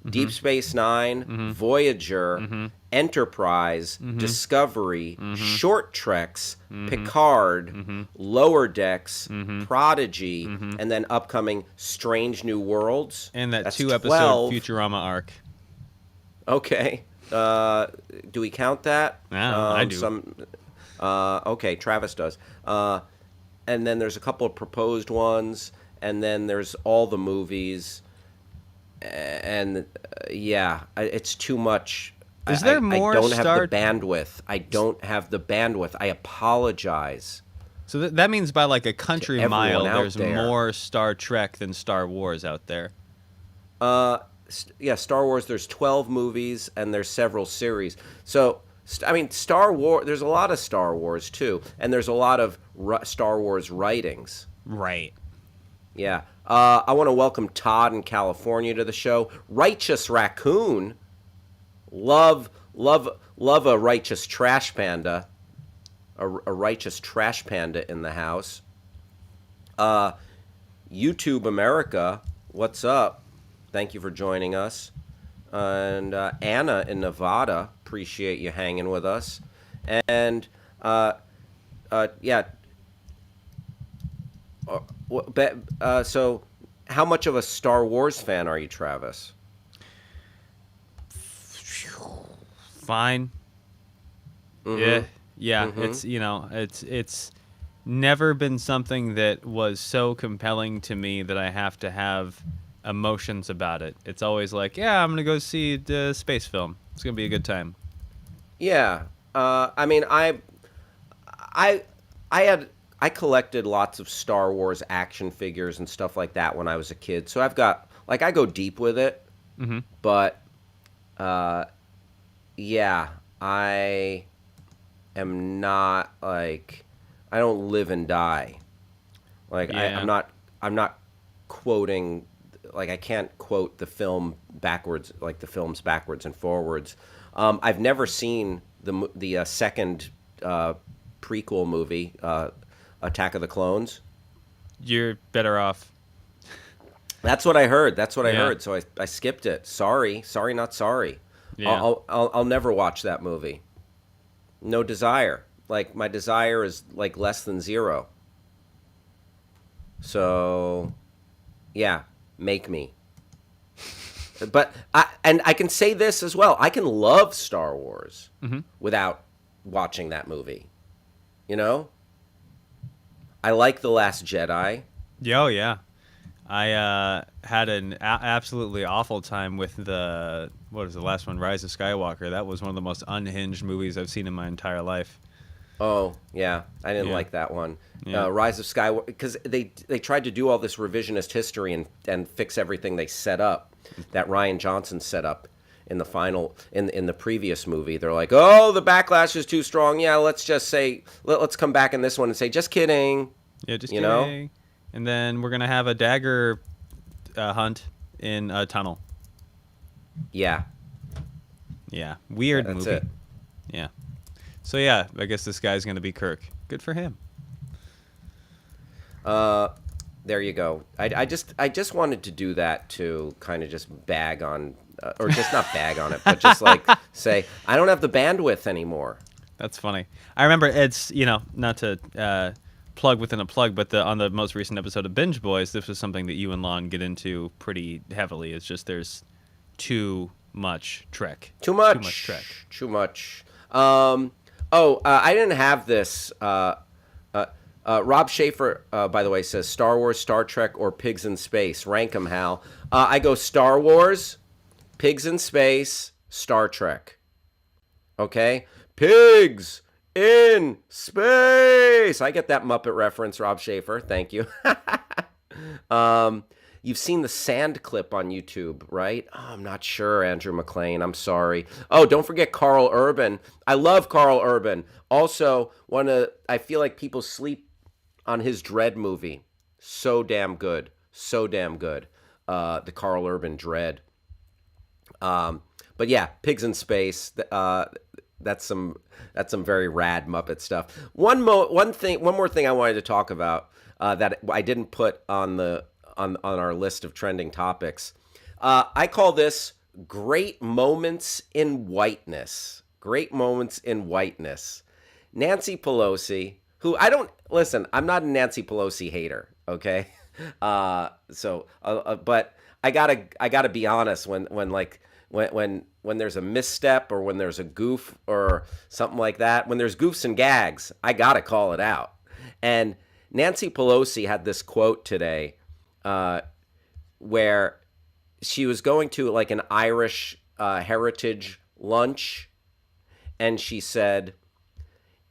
Deep Space Nine, Voyager, Enterprise, Discovery, Short Treks, Picard, Lower Decks, Prodigy, and then upcoming Strange New Worlds. And that's 2-episode Futurama arc. Okay. Do we count that? I do. Okay, Travis does. And then there's a couple of proposed ones, and then there's all the movies. And it's too much. Is there more? I don't have the bandwidth. I apologize. So that means by like a country mile, there's more Star Trek than Star Wars out there. Star Wars. There's 12 movies and there's several series. So I mean, Star Wars. There's a lot of Star Wars too, and there's a lot of Star Wars writings. Right. Yeah. I want to welcome Todd in California to the show. Righteous Raccoon. Love a righteous trash panda. A righteous trash panda in the house. YouTube America, what's up? Thank you for joining us. And Anna in Nevada, appreciate you hanging with us. And so how much of a Star Wars fan are you, Travis? Fine. Yeah. It's never been something that was so compelling to me that I have to have emotions about it. It's always like, I'm gonna go see the space film. It's gonna be a good time. Yeah. I mean, I had I collected lots of Star Wars action figures and stuff like that when I was a kid. So I've got like I go deep with it, Mm-hmm. but uh, yeah, I am not like I don't live and die. Like Yeah. I'm not quoting like I can't quote the film backwards like the films backwards and forwards. I've never seen the second prequel movie, Attack of the Clones. You're better off. That's what I heard. That's what I Yeah. heard. So I skipped it. Sorry, sorry, not sorry. Yeah. I'll never watch that movie. No desire. Like my desire is like less than zero. So, yeah, make me. But I can say this as well. I can love Star Wars Mm-hmm. without watching that movie. You know? I like The Last Jedi. Yeah, oh, yeah. I had an absolutely awful time with what was the last one, Rise of Skywalker. That was one of the most unhinged movies I've seen in my entire life. Oh, yeah. I didn't Yeah. like that one. Yeah. Rise of Skywalker, because they tried to do all this revisionist history and fix everything they set up, that Ryan Johnson set up in the final, in the previous movie. They're like, oh, the backlash is too strong. Yeah, let's just say, let's come back in this one and say, just kidding. Yeah, just You kidding. know? And then we're gonna have a dagger hunt in a tunnel. Yeah, Yeah, weird that's movie. it. Yeah. So yeah, I guess this guy's gonna be Kirk. Good for him. There you go. I just wanted to do that to kind of just bag on, or just not bag on it, but just like say, I don't have the bandwidth anymore. That's funny. I remember it's not to plug within a plug, but on the most recent episode of Binge Boys, this was something that you and Lon get into pretty heavily. It's just there's too much Trek. Too much. Too much Trek. Too much. I didn't have this. Rob Schaefer, by the way, says Star Wars, Star Trek, or Pigs in Space. Rank 'em, Hal. I go Star Wars, Pigs in Space, Star Trek. Okay? Pigs in Space. I get that Muppet reference, Rob Schaefer. Thank you. You've seen the sand clip on YouTube, right? Oh, I'm not sure, Andrew McLean. I'm sorry. Oh, don't forget Carl Urban. I love Carl Urban. Also, I feel like people sleep on his Dread movie. So damn good. So damn good. The Carl Urban Dread. But yeah, Pigs in Space. That's some very rad Muppet stuff. One more thing I wanted to talk about that I didn't put on our list of trending topics. I call this great moments in whiteness. Great moments in whiteness. Nancy Pelosi, who I'm not a Nancy Pelosi hater, okay? But I gotta be honest when there's a misstep or when there's a goof or something like that, when there's goofs and gags, I gotta call it out. And Nancy Pelosi had this quote today, where she was going to like an Irish heritage lunch, and she said,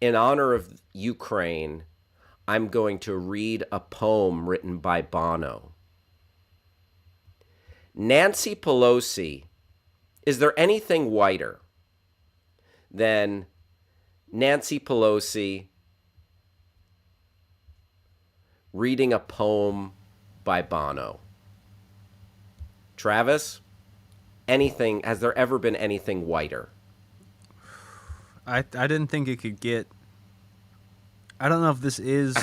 in honor of Ukraine, I'm going to read a poem written by Bono. Nancy Pelosi, is there anything whiter than Nancy Pelosi reading a poem by Bono? Travis, has there ever been anything whiter? I didn't think it could get. I don't know if this is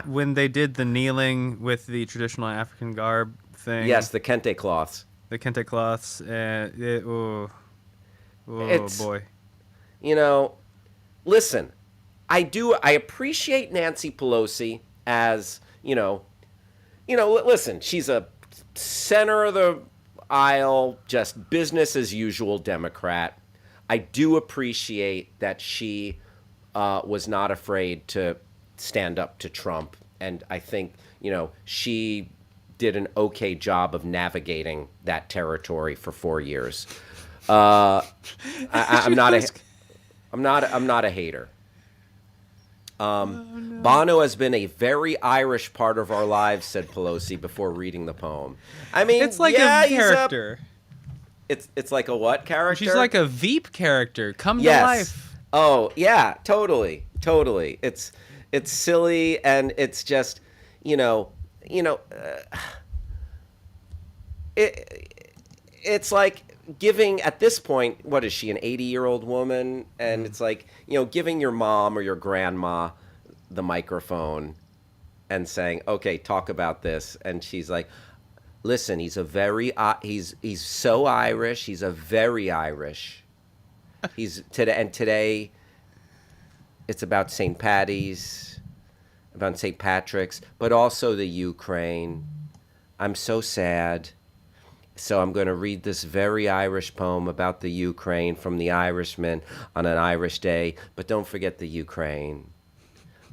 when they did the kneeling with the traditional African garb thing. Yes, the kente cloths. The kente cloths. Oh boy. Listen, I appreciate Nancy Pelosi as, listen, she's a center of the aisle, just business as usual Democrat. I do appreciate that she was not afraid to stand up to Trump. And I think, she did an okay job of navigating that territory for 4 years. I'm not a hater. Bono has been a very Irish part of our lives, said Pelosi before reading the poem. I mean, It's like yeah, a character. It's like a what character? She's like a Veep character come to Yes. life. Oh, yeah, totally. It's silly, and it's just, it's like giving, at this point, what is she, an 80-year-old woman? And it's like, giving your mom or your grandma the microphone and saying, okay, talk about this. And she's like, listen, he's so Irish. He's a very Irish. Today it's about St. Patty's, about St. Patrick's, but also the Ukraine. I'm so sad. So I'm going to read this very Irish poem about the Ukraine from the Irishman on an Irish day, but don't forget the Ukraine.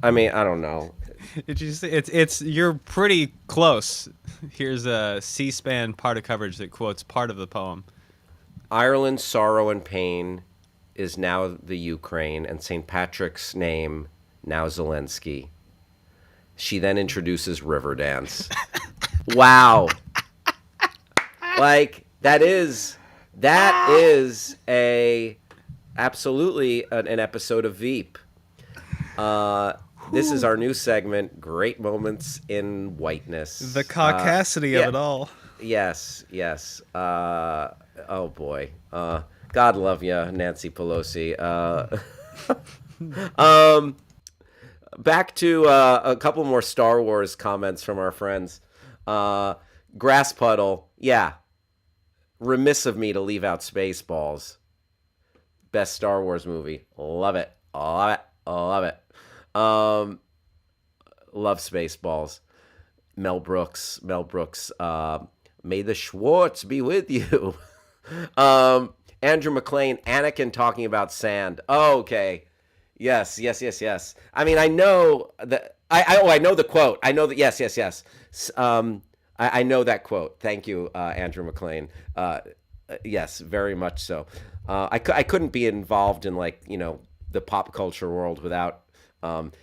I mean, I don't know. You're pretty close. Here's a C-SPAN part of coverage that quotes part of the poem. Ireland's sorrow and pain is now the Ukraine, and St. Patrick's name now Zelensky. She then introduces Riverdance. Wow. Like, that is absolutely an episode of Veep. This is our new segment, Great Moments in Whiteness. The caucasity of it all. Yes. Oh, boy. God love you, Nancy Pelosi. Back to a couple more Star Wars comments from our friends. Grass Puddle, yeah. Remiss of me to leave out Spaceballs. Best Star Wars movie. Love it. Love it. Love Spaceballs. Mel Brooks. May the Schwartz be with you. Andrew McLean, Anakin talking about sand. Oh, okay. Yes. I mean, I know that. I know the quote. I know that. Yes. I know that quote. Thank you, Andrew McLean. Yes, very much so. I couldn't be involved in the pop culture world without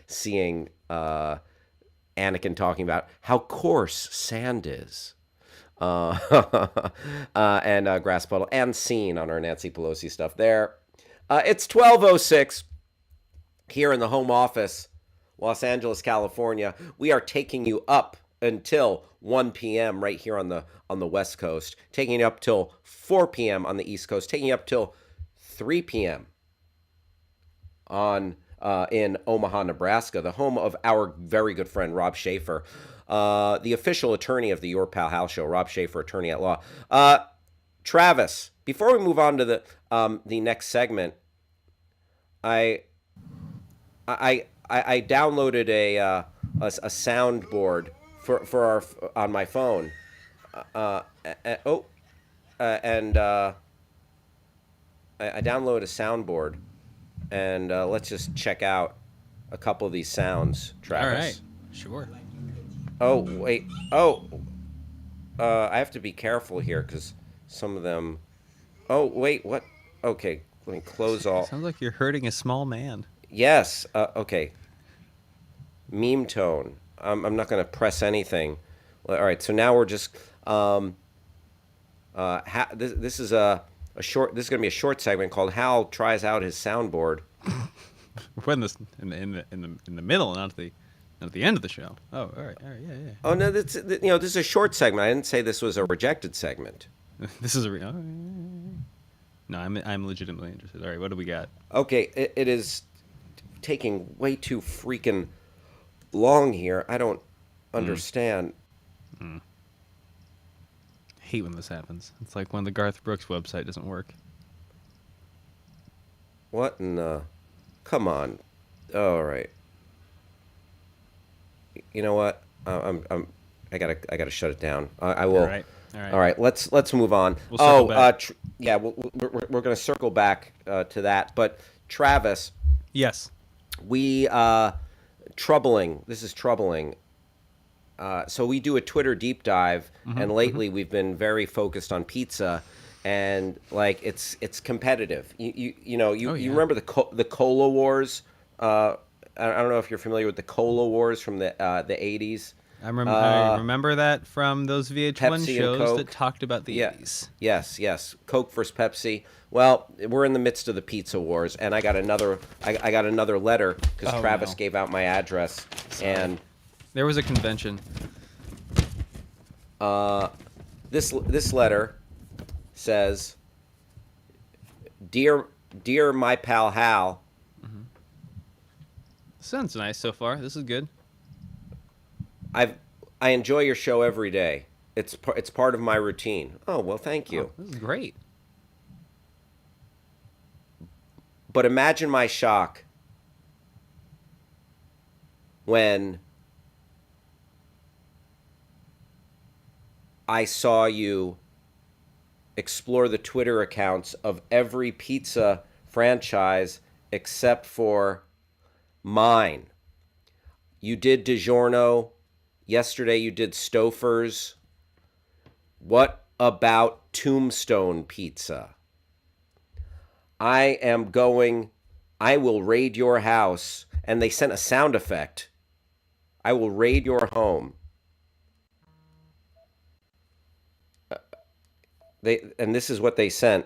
seeing Anakin talking about how coarse sand is. And Grass Puddle and Scene on our Nancy Pelosi stuff there. It's 12:06 here in the home office, Los Angeles, California. We are taking you up until 1 p.m. right here on the West Coast, taking you up till 4 p.m. on the East Coast, taking you up till 3 p.m. in Omaha, Nebraska, the home of our very good friend Rob Schaefer, the official attorney of the Your Pal Hal show. Rob Schaefer, attorney at law. Travis, before we move on to the next segment, I downloaded a soundboard for our on my phone. I downloaded a soundboard, and let's just check out a couple of these sounds, Travis. All right, sure. Oh, wait. Oh, I have to be careful here because some of them. Oh, wait. What? Okay, let me close all. Sounds like you're hurting a small man. Yes. Okay. Meme tone. I'm not going to press anything. All right. So now we're just. This is a short. This is going to be a short segment called Hal tries out his soundboard. When this in the middle, not at the end of the show. Oh, all right, yeah. Oh no, this is a short segment. I didn't say this was a rejected segment. This is a. No, I'm legitimately interested. All right, what do we got? Okay, it is taking way too freaking long here. I don't understand. Hate when this happens. It's like when the Garth Brooks website doesn't work. What in the? Come on. All right. You know what? I gotta shut it down. I will. All right. All right. Let's move on. We'll circle back. Yeah. We're gonna circle back to that. But Travis. Yes. We troubling. This is troubling. So we do a Twitter deep dive, and lately we've been very focused on pizza, and it's competitive. You remember the Cola Wars I don't know if you're familiar with the Cola Wars from the 80s. I remember that from those VH1 Pepsi and shows that Coke. talked about the Yeah. 80s. Yes. Coke versus Pepsi. Well, we're in the midst of the pizza wars, and I got another. I got another letter because Oh, Travis no. gave out my address, and There was a convention. this letter says, "Dear my pal Hal, Sounds nice so far. This is good. I enjoy your show every day. It's part of my routine." Oh well, thank you. Oh, this is great. But imagine my shock when I saw you explore the Twitter accounts of every pizza franchise except for mine. You did DiGiorno. Yesterday you did Stouffer's. What about Tombstone Pizza? I will raid your house. And they sent a sound effect. I will raid your home. And this is what they sent.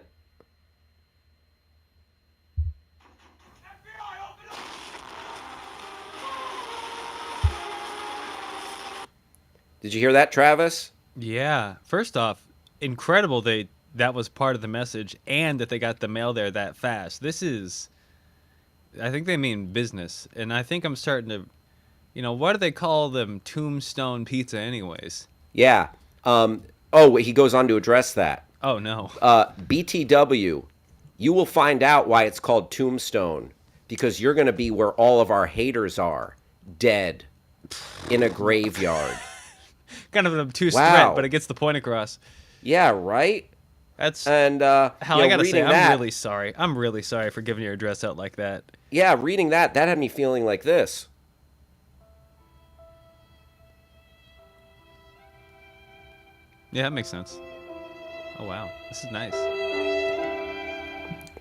Did you hear that, Travis? Yeah. First off, incredible that was part of the message and that they got the mail there that fast. I think they mean business. And I think I'm starting to, what do they call them? Tombstone Pizza anyways? Yeah. He goes on to address that. Oh, no. BTW, you will find out why it's called Tombstone, because you're going to be where all of our haters are, dead, in a graveyard. Kind of an obtuse Wow. threat, but it gets the point across. Yeah, right? That's And Hal, I gotta say, reading I'm really sorry. I'm really sorry for giving your address out like that. Yeah, reading that had me feeling like this. Yeah, that makes sense. Oh wow, this is nice.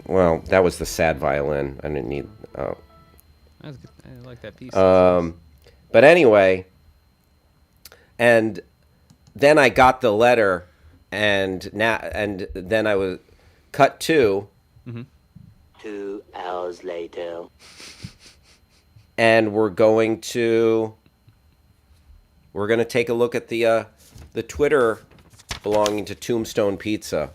Well, that was the sad violin. I didn't need. Oh. That's good. I like that piece. But anyway, and then I got the letter, and then I was cut to. 2 hours later. And we're going to take a look at the Twitter belonging to Tombstone Pizza.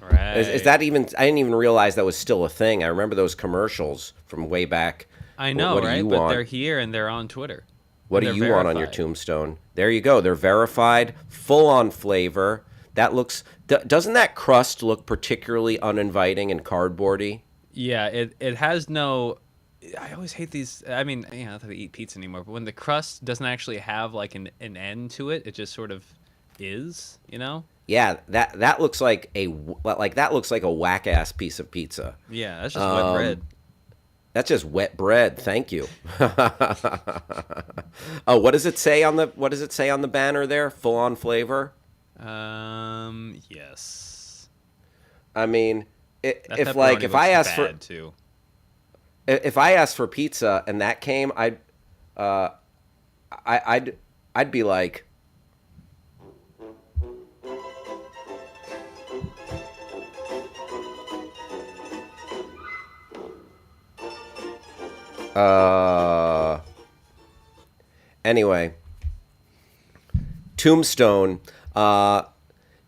Right. Is that even? I didn't even realize that was still a thing. I remember those commercials from way back. I know, what do right? you But want? they're here and they're on Twitter. What do you want on your tombstone? There you go. They're verified, full on flavor. That looks. Doesn't that crust look particularly uninviting and cardboardy? Yeah, it has no. I always hate these. I mean, not that I eat pizza anymore, but when the crust doesn't actually have like an end to it, it just sort of is. Yeah, that looks like a whack ass piece of pizza. Yeah, that's just wet bread. That's just wet bread. Thank you. Oh, what does it say on the banner there? Full on flavor. Yes. I mean, That if pepperoni I looks asked bad too. if I asked for pizza and that came, I'd be like, anyway, Tombstone.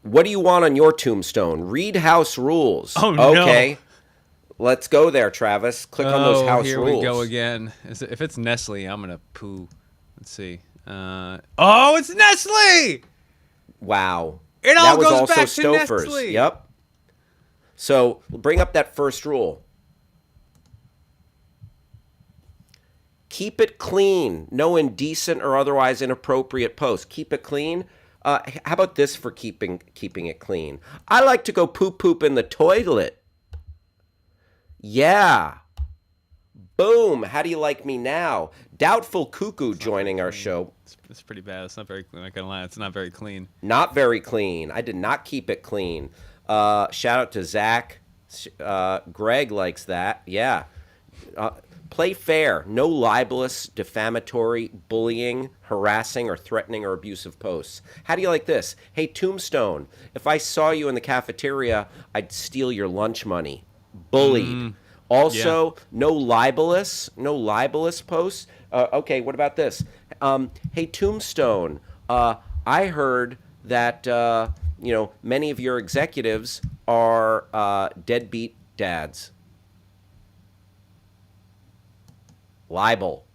What do you want on your tombstone? Read house rules. Oh, no. Okay. Let's go there, Travis. Click on those house here rules. we go again. If it's Nestle, I'm gonna poo. Let's see. Oh, it's Nestle! Wow. It That all was goes also back to Stouffer's. Nestle. Yep. So bring up that first rule. Keep it clean. No indecent or otherwise inappropriate posts. Keep it clean. How about this for keeping it clean? I like to go poop in the toilet. Yeah. Boom. How do you like me now? Doubtful Cuckoo joining our show. It's pretty bad. It's not very clean. I'm not gonna lie. It's not very clean. Not very clean. I did not keep it clean. Shout out to Zach. Greg likes that. Yeah. Play fair. No libelous, defamatory, bullying, harassing, or threatening or abusive posts. How do you like this? Hey, Tombstone, if I saw you in the cafeteria, I'd steal your lunch money. Bullied. Yeah. Also, no libelous posts. Okay, what about this? Hey, Tombstone, I heard that many of your executives are deadbeat dads. Libel.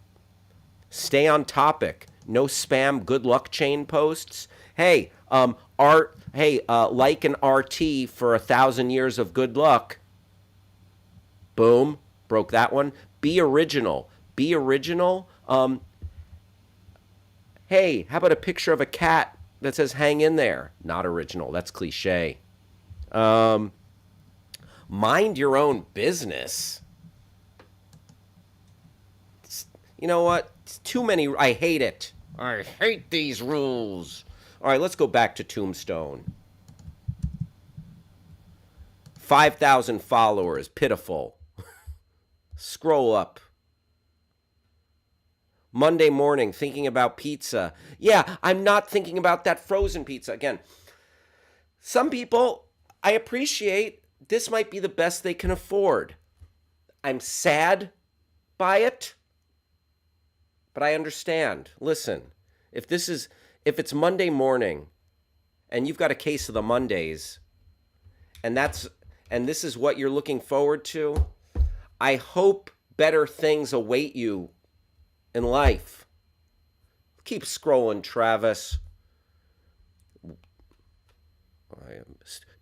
Stay on topic. No spam good luck chain posts. Hey, art. Hey, like an RT for 1,000 years of good luck. Boom, broke that one. Be original. Be original. Hey, how about a picture of a cat that says "Hang in there"? Not original. That's cliche. Mind your own business. You know what? It's too many. I hate it. I hate these rules. All right, let's go back to Tombstone. 5,000 followers. Pitiful. Scroll up. Monday morning, thinking about pizza. Yeah, I'm not thinking about that frozen pizza. Again, some people, I appreciate, this might be the best they can afford. I'm sad by it, but I understand. Listen, if it's Monday morning and you've got a case of the Mondays and this is what you're looking forward to, I hope better things await you in life. Keep scrolling, Travis.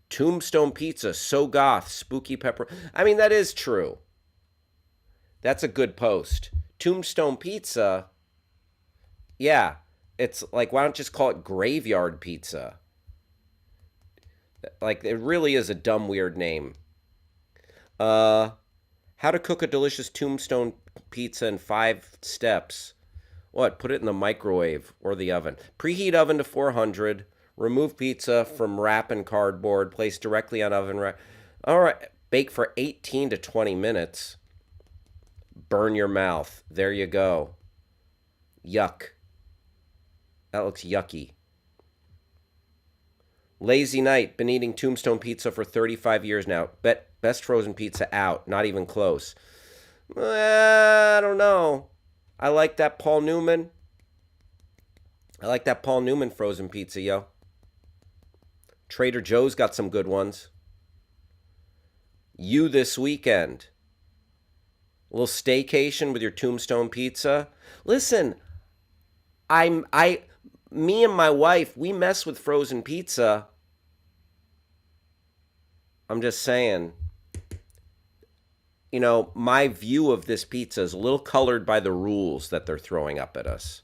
Tombstone pizza, so goth, spooky pepper. I mean, that is true. That's a good post. Tombstone pizza, yeah, it's like, why don't you just call it graveyard pizza? Like, it really is a dumb, weird name. How to cook a delicious Tombstone pizza in 5 steps. What? Put it in the microwave or the oven. Preheat oven to 400. Remove pizza from wrap and cardboard. Place directly on oven rack. All right. Bake for 18 to 20 minutes. Burn your mouth. There you go. Yuck. That looks yucky. Lazy night. Been eating Tombstone pizza for 35 years now. Best frozen pizza out. Not even close. I don't know. I like that Paul Newman. I like that Paul Newman frozen pizza, yo. Trader Joe's got some good ones. You this weekend. A little staycation with your Tombstone pizza. Listen, me and my wife, we mess with frozen pizza. I'm just saying, my view of this pizza is a little colored by the rules that they're throwing up at us.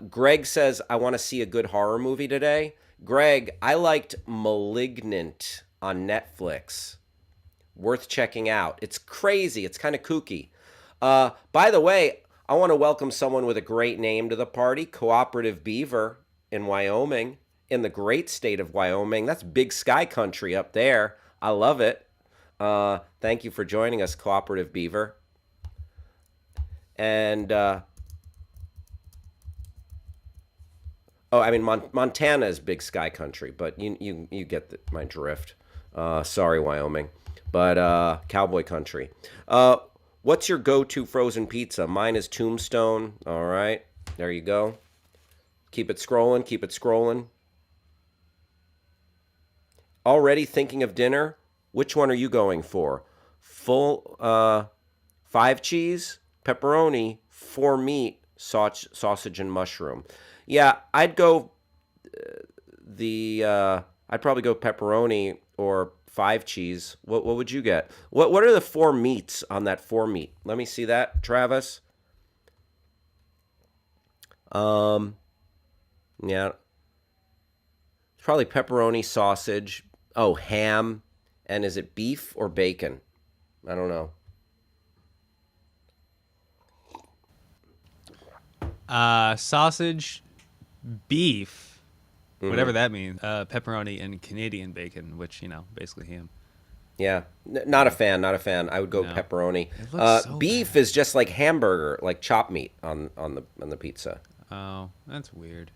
Greg says, I want to see a good horror movie today. Greg, I liked Malignant on Netflix. Worth checking out. It's crazy. It's kind of kooky. By the way, I want to welcome someone with a great name to the party, Cooperative Beaver in Wyoming, in the great state of Wyoming. That's big sky country up there. I love it. Thank you for joining us, Cooperative Beaver. And, Montana is big sky country, but you get my drift. Sorry, Wyoming. But cowboy country. What's your go-to frozen pizza? Mine is Tombstone. All right. There you go. Keep it scrolling. Keep it scrolling. Already thinking of dinner? Which one are you going for? Full 5 cheese, pepperoni, 4 meat, sausage and mushroom. Yeah, I'd go I'd probably go pepperoni or 5 cheese. What would you get? What are the 4 meats on that 4 meat? Let me see that, Travis. Yeah. Probably pepperoni, sausage. Oh, ham. And is it beef or bacon? I don't know. Sausage, beef, whatever that means. Pepperoni and Canadian bacon, which, basically ham. Yeah, not a fan. Not a fan. I would go No. pepperoni. It looks so Beef bad. is just like hamburger, like chopped meat on the pizza. Oh, that's weird.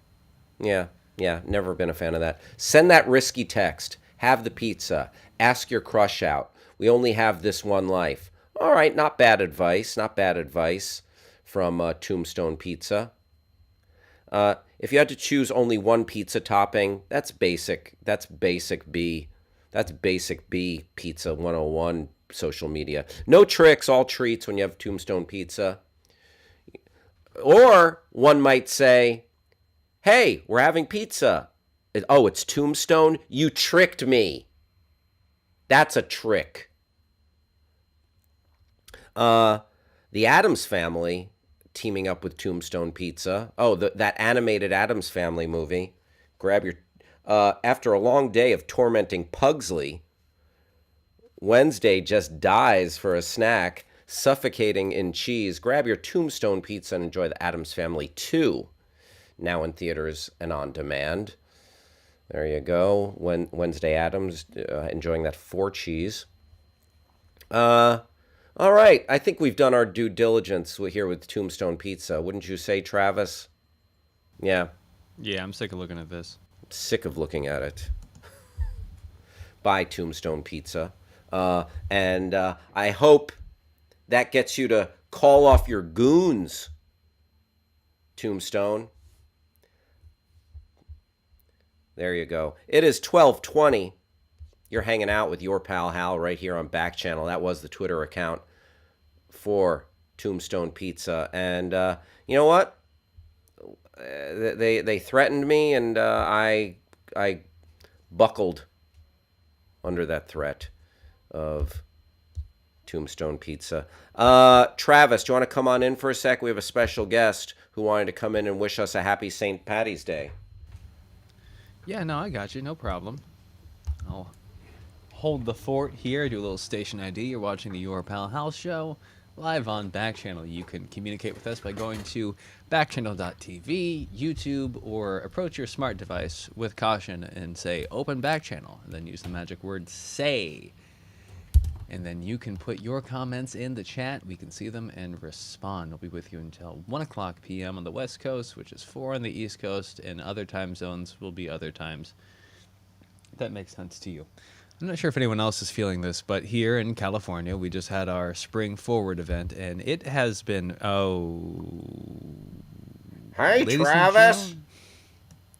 Yeah, yeah. Never been a fan of that. Send that risky text. Have the pizza. Ask your crush out. We only have this one life. All right, not bad advice. Not bad advice from Tombstone Pizza. If you had to choose only one pizza topping, that's basic. That's basic B. That's basic B pizza 101 social media. No tricks, all treats when you have Tombstone Pizza. Or one might say, hey, we're having pizza. Oh, it's Tombstone? You tricked me. That's a trick. The Addams Family teaming up with Tombstone Pizza. Oh, that animated Addams Family movie. Grab your. After a long day of tormenting Pugsley, Wednesday just dies for a snack, suffocating in cheese. Grab your Tombstone Pizza and enjoy the Addams Family 2, now in theaters and on demand. There you go. Wednesday Addams enjoying that 4 cheese. All right. I think we've done our due diligence here with Tombstone Pizza. Wouldn't you say, Travis? Yeah. Yeah, I'm sick of looking at this. I'm sick of looking at it. Buy Tombstone Pizza. And I hope that gets you to call off your goons, Tombstone. There you go. It is 12:20. You're hanging out with your pal Hal right here on Backchannel. That was the Twitter account for Tombstone Pizza. And you know what? They threatened me, and I buckled under that threat of Tombstone Pizza. Travis, do you want to come on in for a sec? We have a special guest who wanted to come in and wish us a happy St. Patty's Day. Yeah, no, I got you. No problem. I'll hold the fort here, do a little station ID. You're watching the Your Pal Hal show live on Backchannel. You can communicate with us by going to backchannel.tv, YouTube, or approach your smart device with caution and say open Backchannel, and then use the magic word say. And then you can put your comments in the chat. We can see them and respond. We'll be with you until 1 o'clock p.m. on the West Coast, which is 4 on the East Coast, and other time zones will be other times. If that makes sense to you. I'm not sure if anyone else is feeling this, but here in California, we just had our Spring Forward event, and it has been, Hey, ladies Travis.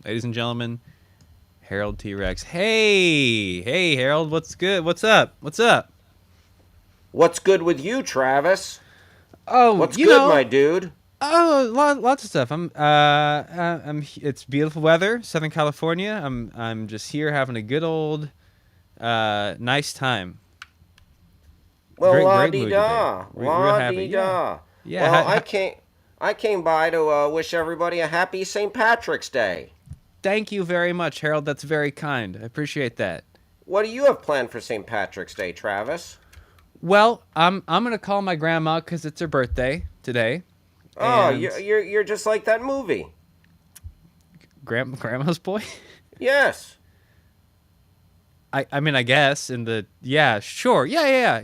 ladies and gentlemen, Harold T-Rex. Hey, Harold, what's good? What's up? What's good with you, Travis? Oh, What's good, my dude? Oh, lots of stuff. It's beautiful weather, Southern California. I'm just here having a good old, nice time. Well, Great la mood di today. da, Real la happy. di da. Yeah. Well, I came by to wish everybody a happy St. Patrick's Day. Thank you very much, Harold. That's very kind. I appreciate that. What do you have planned for St. Patrick's Day, Travis? Well, I'm gonna call my grandma because it's her birthday today. Oh, And you're just like that movie. Grandma's boy. Yes. I mean, I guess sure, yeah.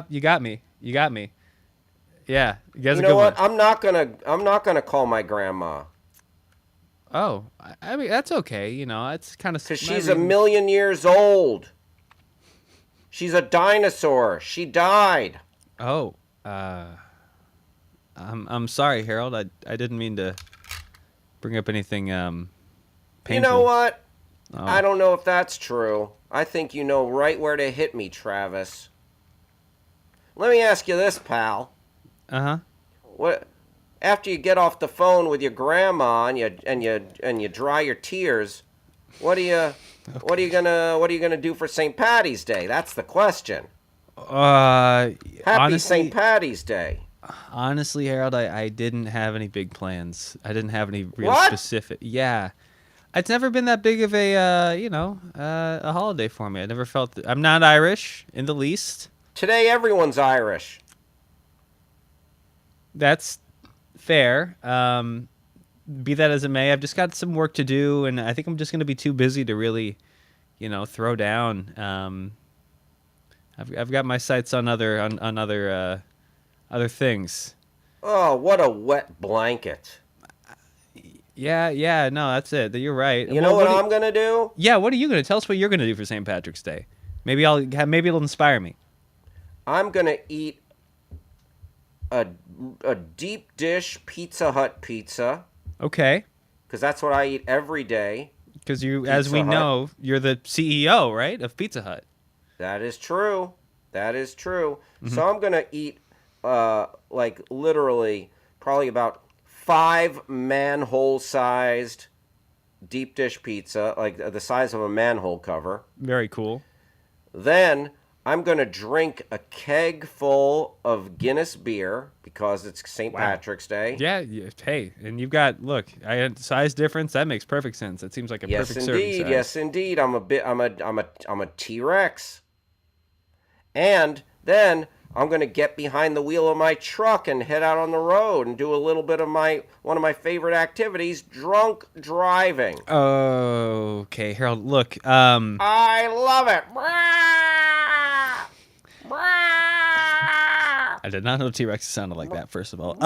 You got me. Yeah, you guys You a know good what? one. I'm not gonna call my grandma Oh, I mean that's okay. It's kind of because she's a million years old. She's a dinosaur. She died. Oh, I'm sorry, Harold. I didn't mean to bring up anything painful. You know what? Oh. I don't know if that's true. I think you know right where to hit me, Travis. Let me ask you this, pal. Uh-huh. What? After you get off the phone with your grandma and you dry your tears, what are you gonna do for St. Patty's Day? That's the question. Happy Honestly, St. Patty's Day. Honestly, Harold, I didn't have any big plans. I didn't have any real What? specific. Yeah, it's never been that big of a a holiday for me. I never felt. I'm not Irish in the least. Today everyone's Irish. That's fair. Be that as it may, I've just got some work to do, and I think I'm just going to be too busy to really, throw down. I've got my sights on other things. Oh, what a wet blanket. Yeah, no, that's it. You're right. You know what I'm going to do? Yeah, what are you gonna tell us? What you're gonna do for St. Patrick's Day? Maybe it'll inspire me. I'm going to eat a deep dish Pizza Hut pizza. Okay. Because that's what I eat every day. Because as Pizza we Hut. know, you're the CEO, right, of Pizza Hut. That is true. So I'm going to eat, like, literally, probably about 5 manhole-sized deep dish pizza, like the size of a manhole cover. Very cool. Then I'm going to drink a keg full of Guinness beer because it's St. Patrick's Day. Yeah, hey, and you've got, look, I had size difference. That makes perfect sense. That seems like a perfect serving size. Yes, indeed. I'm a T-Rex. And then I'm going to get behind the wheel of my truck and head out on the road and do a little bit of one of my favorite activities, drunk driving. Okay, Harold, look, I love it. I did not know T-Rex sounded like that, first of all.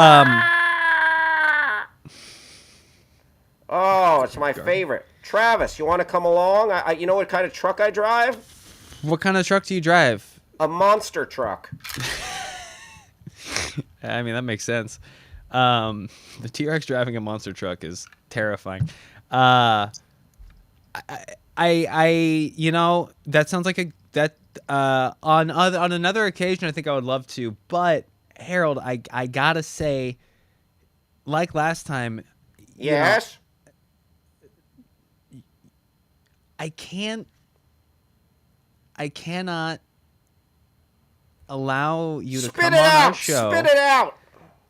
Oh, it's my favorite. Travis, you want to come along? You know what kind of truck I drive? What kind of truck do you drive? A monster truck. I mean, that makes sense. The T-Rex driving a monster truck is terrifying. I you know, that sounds like on another occasion, I think I would love to. But Harold, I gotta say, like last time. Yes. I cannot allow you to come on our show. Spit it out.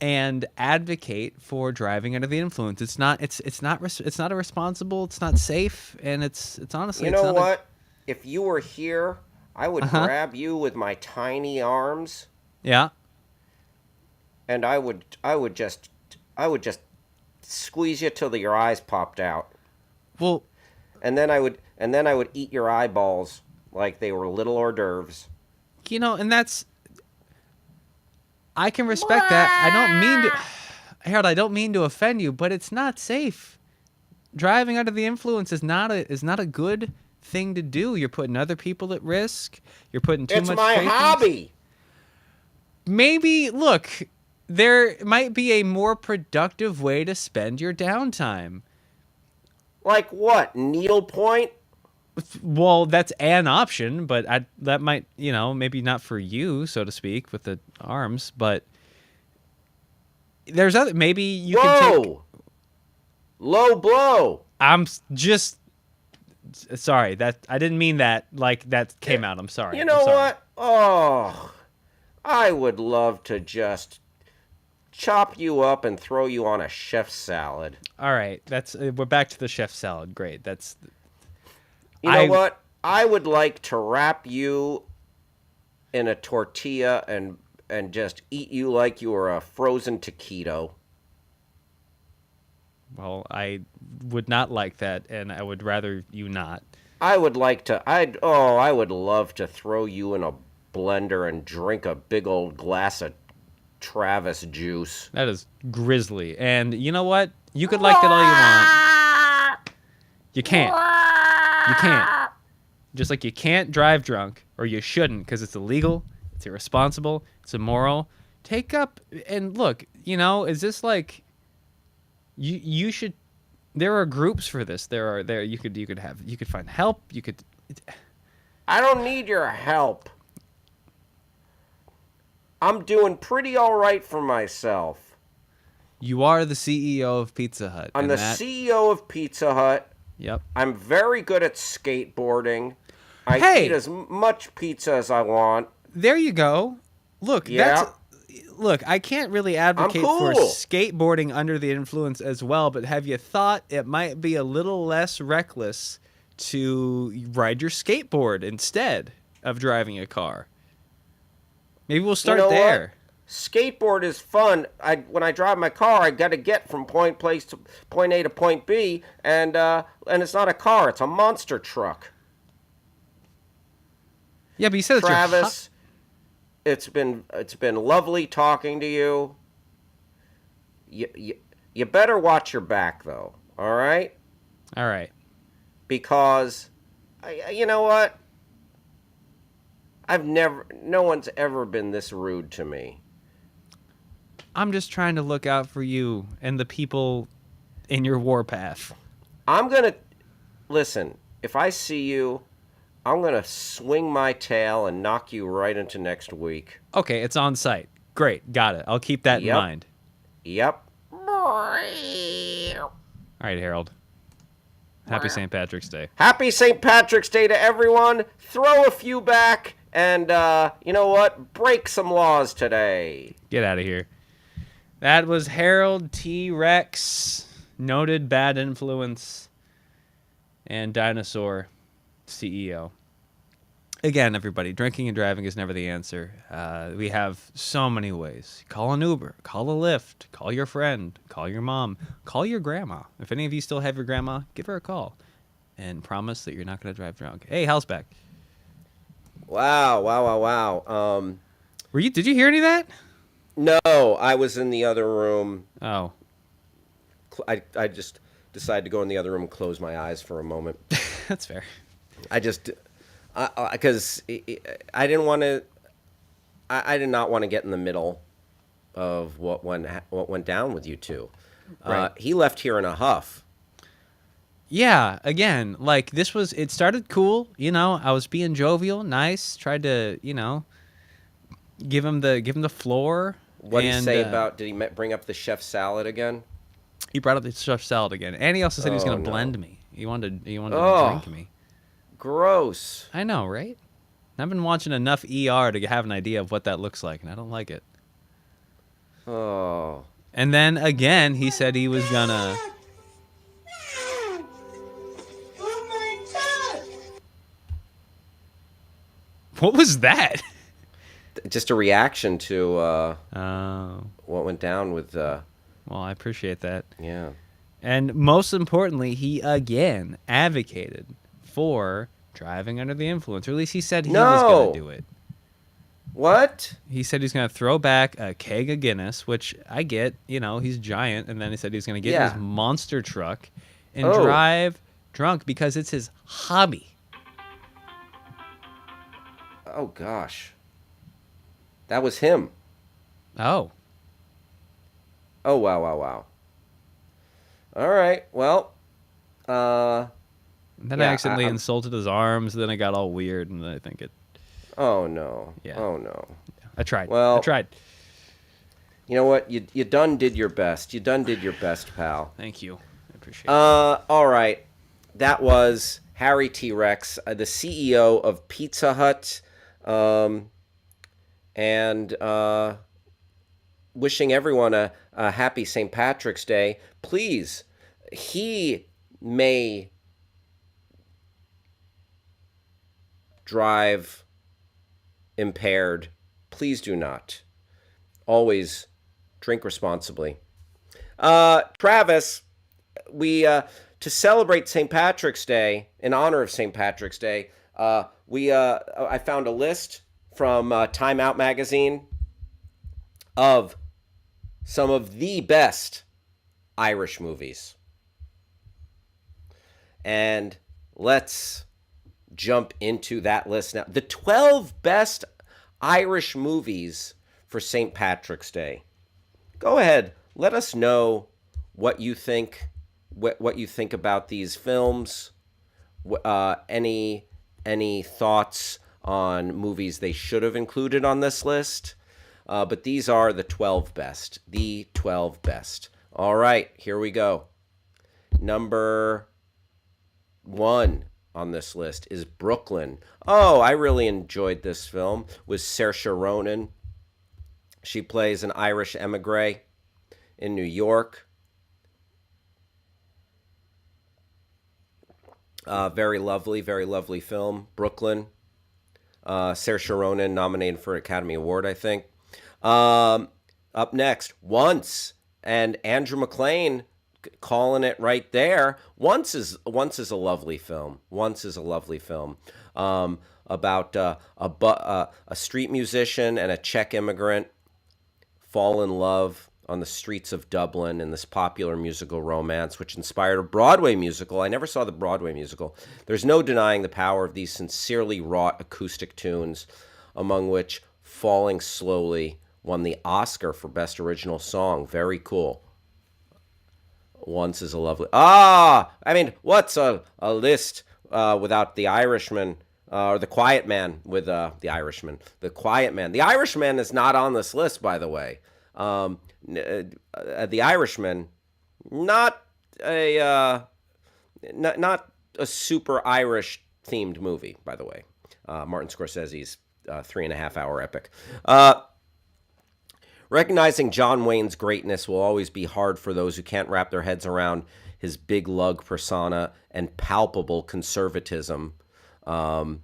And advocate for driving under the influence. It's not a responsible. It's not safe, and it's honestly. You know what? If you were here, I would grab you with my tiny arms. Yeah. And I would just squeeze you till your eyes popped out. Well. And then I would eat your eyeballs like they were little hors d'oeuvres. You know, and that's. I can respect that. I don't mean to, Harold. I don't mean to offend you, but it's not safe. Driving under the influence is not a good thing to do. You're putting other people at risk. You're putting too much. It's my hobby. Maybe look, there might be a more productive way to spend your downtime. Like what? Needlepoint? Well, that's an option, but that might, maybe not for you, so to speak, with the arms, but there's other, maybe you can take... Low blow. I'm just... Sorry, that I didn't mean that like that came out. I'm sorry. You know what? Oh, I would love to just chop you up and throw you on a chef salad. All right, we're back to the chef salad. Great. You know what? I would like to wrap you in a tortilla and just eat you like you were a frozen taquito. Well, I would not like that, and I would rather you not. I would love to throw you in a blender and drink a big old glass of Travis juice. That is grisly. And you know what? You could like that all you want. You can't. You can't. Just like you can't drive drunk, or you shouldn't, because it's illegal, it's irresponsible, it's immoral. Take up and look, is this like you should there are groups for this. You could find help, I don't need your help. I'm doing pretty all right for myself. You are the CEO of Pizza Hut. I'm the CEO of Pizza Hut. Yep. I'm very good at skateboarding. I eat as much pizza as I want. There you go. Look, I can't really advocate for skateboarding under the influence as well, but have you thought it might be a little less reckless to ride your skateboard instead of driving a car? Maybe we'll start there. What? Skateboard is fun. When I drive my car, I got to get from point A to point B, and it's not a car; it's a monster truck. Yeah, but you said Travis, it's been lovely talking to you. You better watch your back, though. All right? All right. Because, you know what? No one's ever been this rude to me. I'm just trying to look out for you and the people in your warpath. I'm going to, listen, if I see you, I'm going to swing my tail and knock you right into next week. Okay, it's on site. Great, got it. I'll keep that in mind. Yep. All right, Harold. Happy St. Patrick's Day. Happy St. Patrick's Day to everyone. Throw a few back and, you know what? Break some laws today. Get out of here. That was Harold T. Rex, noted bad influence and dinosaur CEO. Again, everybody, drinking and driving is never the answer. We have so many ways. Call an Uber, call a Lyft, call your friend, call your mom, call your grandma. If any of you still have your grandma, give her a call and promise that you're not going to drive drunk. Hey, Hal's back. Wow. Did you hear any of that? No, I was in the other room. Oh. I just decided to go in the other room and close my eyes for a moment. That's fair. Because I didn't want to. I did not want to get in the middle of what went down with you two. Right. He left here in a huff. Yeah, again, like it started cool, I was being jovial, nice, tried to, give him the floor. What did he say did he bring up the chef salad again? He brought up the chef salad again. And he also said he was going to blend me. He wanted to drink me. Gross. I know, right? I've been watching enough ER to have an idea of what that looks like, and I don't like it. Oh. And then again, he said he was gonna. What was that? Just a reaction to Oh. what went down with. Well, I appreciate that. Yeah. And most importantly, he again advocated for driving under the influence. Or at least he said he was going to do it. What? He said he's going to throw back a keg of Guinness, which I get. He's giant. And then he said he's going to get in his monster truck and drive drunk because it's his hobby. Oh, gosh. That was him. Oh. Oh, wow. All right. Well, And then I accidentally insulted his arms, and then it got all weird, and then I think it... Oh, no. Yeah. Oh, no. I tried. Well, I tried. You know what? You done did your best. You done did your best, pal. Thank you. I appreciate it. All right. That was Harry T. Rex, the CEO of Pizza Hut, and wishing everyone a happy St. Patrick's Day. Please, he may drive impaired. Please do not. Always drink responsibly. Travis, we to celebrate St. Patrick's Day, in honor of St. Patrick's Day, I found a list from Time Out magazine of some of the best Irish movies. And let's jump into that list now. The 12 best Irish movies for St. Patrick's Day. Go ahead, let us know what you think. What you think about these films? Any thoughts on movies they should have included on this list? But these are the 12 best. The 12 best. All right, here we go. Number 1 on this list is Brooklyn. Oh, I really enjoyed this film with Saoirse Ronan. She plays an Irish emigre in New York. Very lovely film. Brooklyn. Saoirse Ronan nominated for an Academy Award, I think. Up next, Once, and Andrew McLean calling it right there. Once is a lovely film. about a street musician and a Czech immigrant fall in love on the streets of Dublin in this popular musical romance, which inspired a Broadway musical. I never saw the Broadway musical. There's no denying the power of these sincerely wrought acoustic tunes, among which Falling Slowly won the Oscar for Best Original Song. Very cool. Once is a lovely... what's a list without the Irishman, or the Quiet Man with the Irishman? The Quiet Man. The Irishman is not on this list, by the way. The Irishman, not a super Irish themed movie, by the way. Martin Scorsese's 3.5-hour epic. Recognizing John Wayne's greatness will always be hard for those who can't wrap their heads around his big lug persona and palpable conservatism. But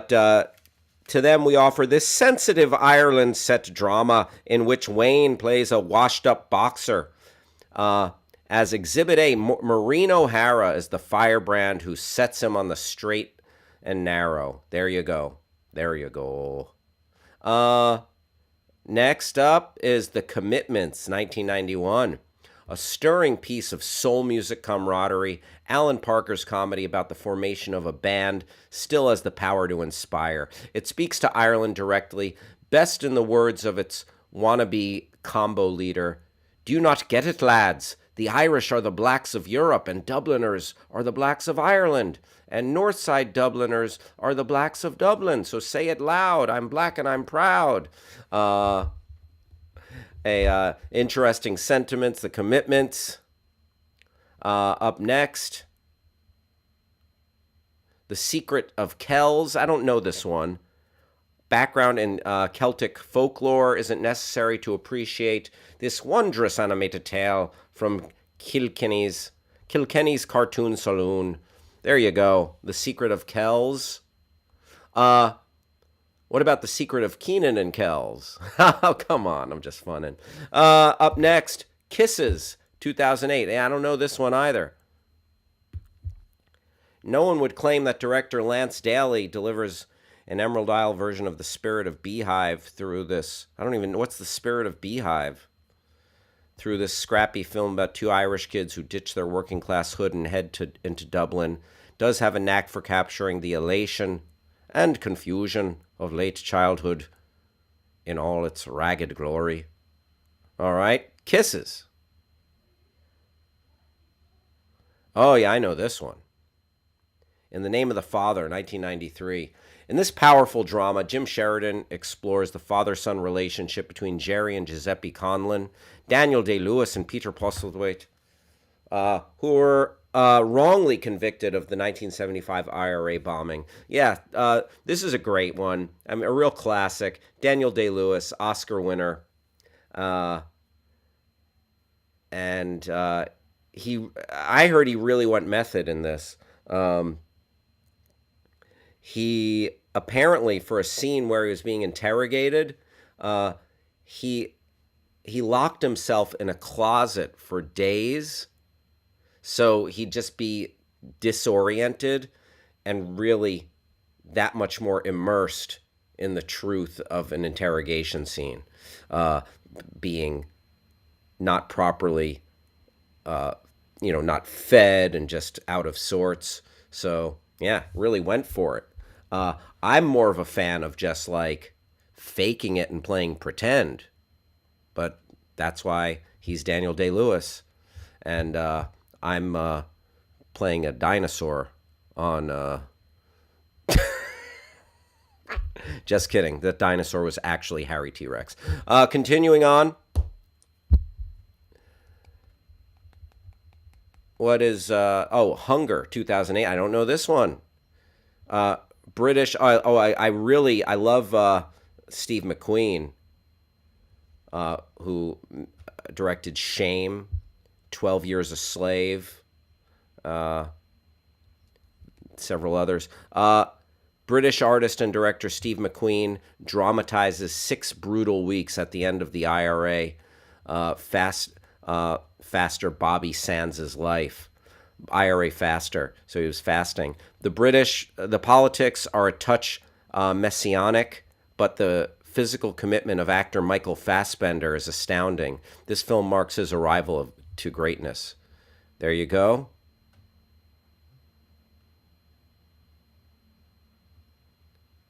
to them we offer this sensitive Ireland set drama in which Wayne plays a washed-up boxer. As Exhibit A, Maureen O'Hara is the firebrand who sets him on the straight and narrow. There you go. Next up is The Commitments, 1991. A stirring piece of soul music camaraderie, Alan Parker's comedy about the formation of a band still has the power to inspire. It speaks to Ireland directly, best in the words of its wannabe combo leader. Do you not get it, lads? The Irish are the blacks of Europe, and Dubliners are the blacks of Ireland, and Northside Dubliners are the blacks of Dublin. So say it loud. I'm black and I'm proud. Interesting sentiments, The Commitments. Up next, The Secret of Kells. I don't know this one. Background in Celtic folklore isn't necessary to appreciate this wondrous animated tale from Kilkenny's Cartoon Saloon. There you go. The Secret of Kells. What about The Secret of Keenan and Kells? Oh, come on. I'm just funning. Up next, Kisses, 2008. I don't know this one either. No one would claim that director Lance Daly delivers an Emerald Isle version of The Spirit of Beehive through this. I don't even know. What's The Spirit of Beehive? Through this scrappy film about two Irish kids who ditch their working class hood and head into Dublin. Does have a knack for capturing the elation and confusion of late childhood in all its ragged glory. All right, Kisses. Oh, yeah, I know this one. In the Name of the Father, 1993. In this powerful drama, Jim Sheridan explores the father-son relationship between Jerry and Giuseppe Conlon, Daniel Day-Lewis and Peter Postlethwaite, who were wrongly convicted of the 1975 IRA bombing. Yeah, this is a great one. I mean, a real classic. Daniel Day-Lewis, Oscar winner. I heard he really went method in this. He apparently, for a scene where he was being interrogated, he locked himself in a closet for days, so he'd just be disoriented and really that much more immersed in the truth of an interrogation scene, being not properly, not fed and just out of sorts. So yeah, really went for it. I'm more of a fan of just like faking it and playing pretend, but that's why he's Daniel Day-Lewis, and I'm playing a dinosaur on. Just kidding. That dinosaur was actually Harry T-Rex. Continuing on. What is Hunger 2008? I don't know this one. British. I love Steve McQueen, who directed Shame, 12 Years a Slave, several others. British artist and director Steve McQueen dramatizes 6 brutal weeks at the end of the IRA, faster Bobby Sands' life. IRA faster, so he was fasting. The British, the politics are a touch messianic, but the physical commitment of actor Michael Fassbender is astounding. This film marks his arrival to greatness. There you go.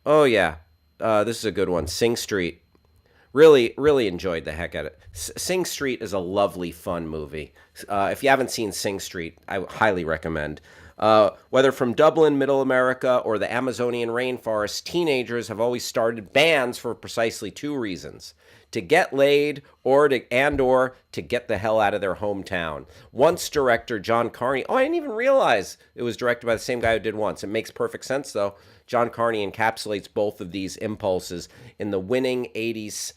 Oh yeah, this is a good one. Sing Street. Really, really enjoyed the heck out of it. Sing Street is a lovely, fun movie. If you haven't seen Sing Street, I highly recommend. Whether from Dublin, Middle America, or the Amazonian rainforest, teenagers have always started bands for precisely two reasons: to get laid or to get the hell out of their hometown. Once director John Carney, oh, I didn't even realize it was directed by the same guy who did Once. It makes perfect sense, though. John Carney encapsulates both of these impulses in the winning 80s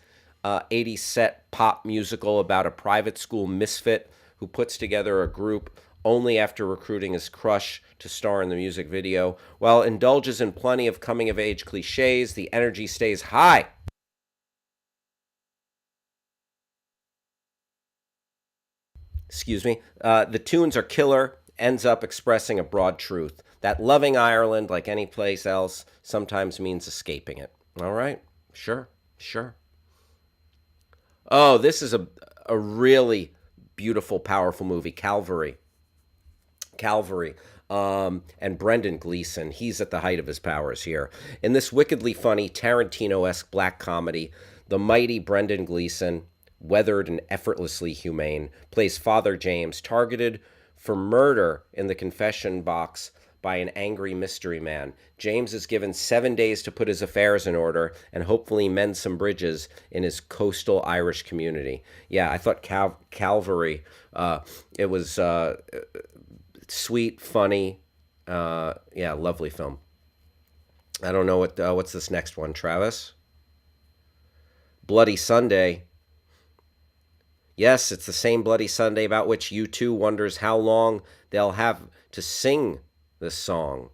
set pop musical about a private school misfit who puts together a group only after recruiting his crush to star in the music video. While it indulges in plenty of coming-of-age cliches, the energy stays high. Excuse me. The tunes are killer, ends up expressing a broad truth that loving Ireland, like any place else, sometimes means escaping it. All right? Sure. Oh, this is a really beautiful, powerful movie, Calvary. And Brendan Gleeson, he's at the height of his powers here. In this wickedly funny, Tarantino-esque black comedy, the mighty Brendan Gleeson, weathered and effortlessly humane, plays Father James, targeted for murder in the confession box by an angry mystery man. James is given 7 days to put his affairs in order and hopefully mend some bridges in his coastal Irish community. Yeah, I thought Calvary, it was sweet, funny, yeah, lovely film. I don't know what's this next one, Travis? Bloody Sunday. Yes, it's the same Bloody Sunday about which U2 wonders how long they'll have to sing this song.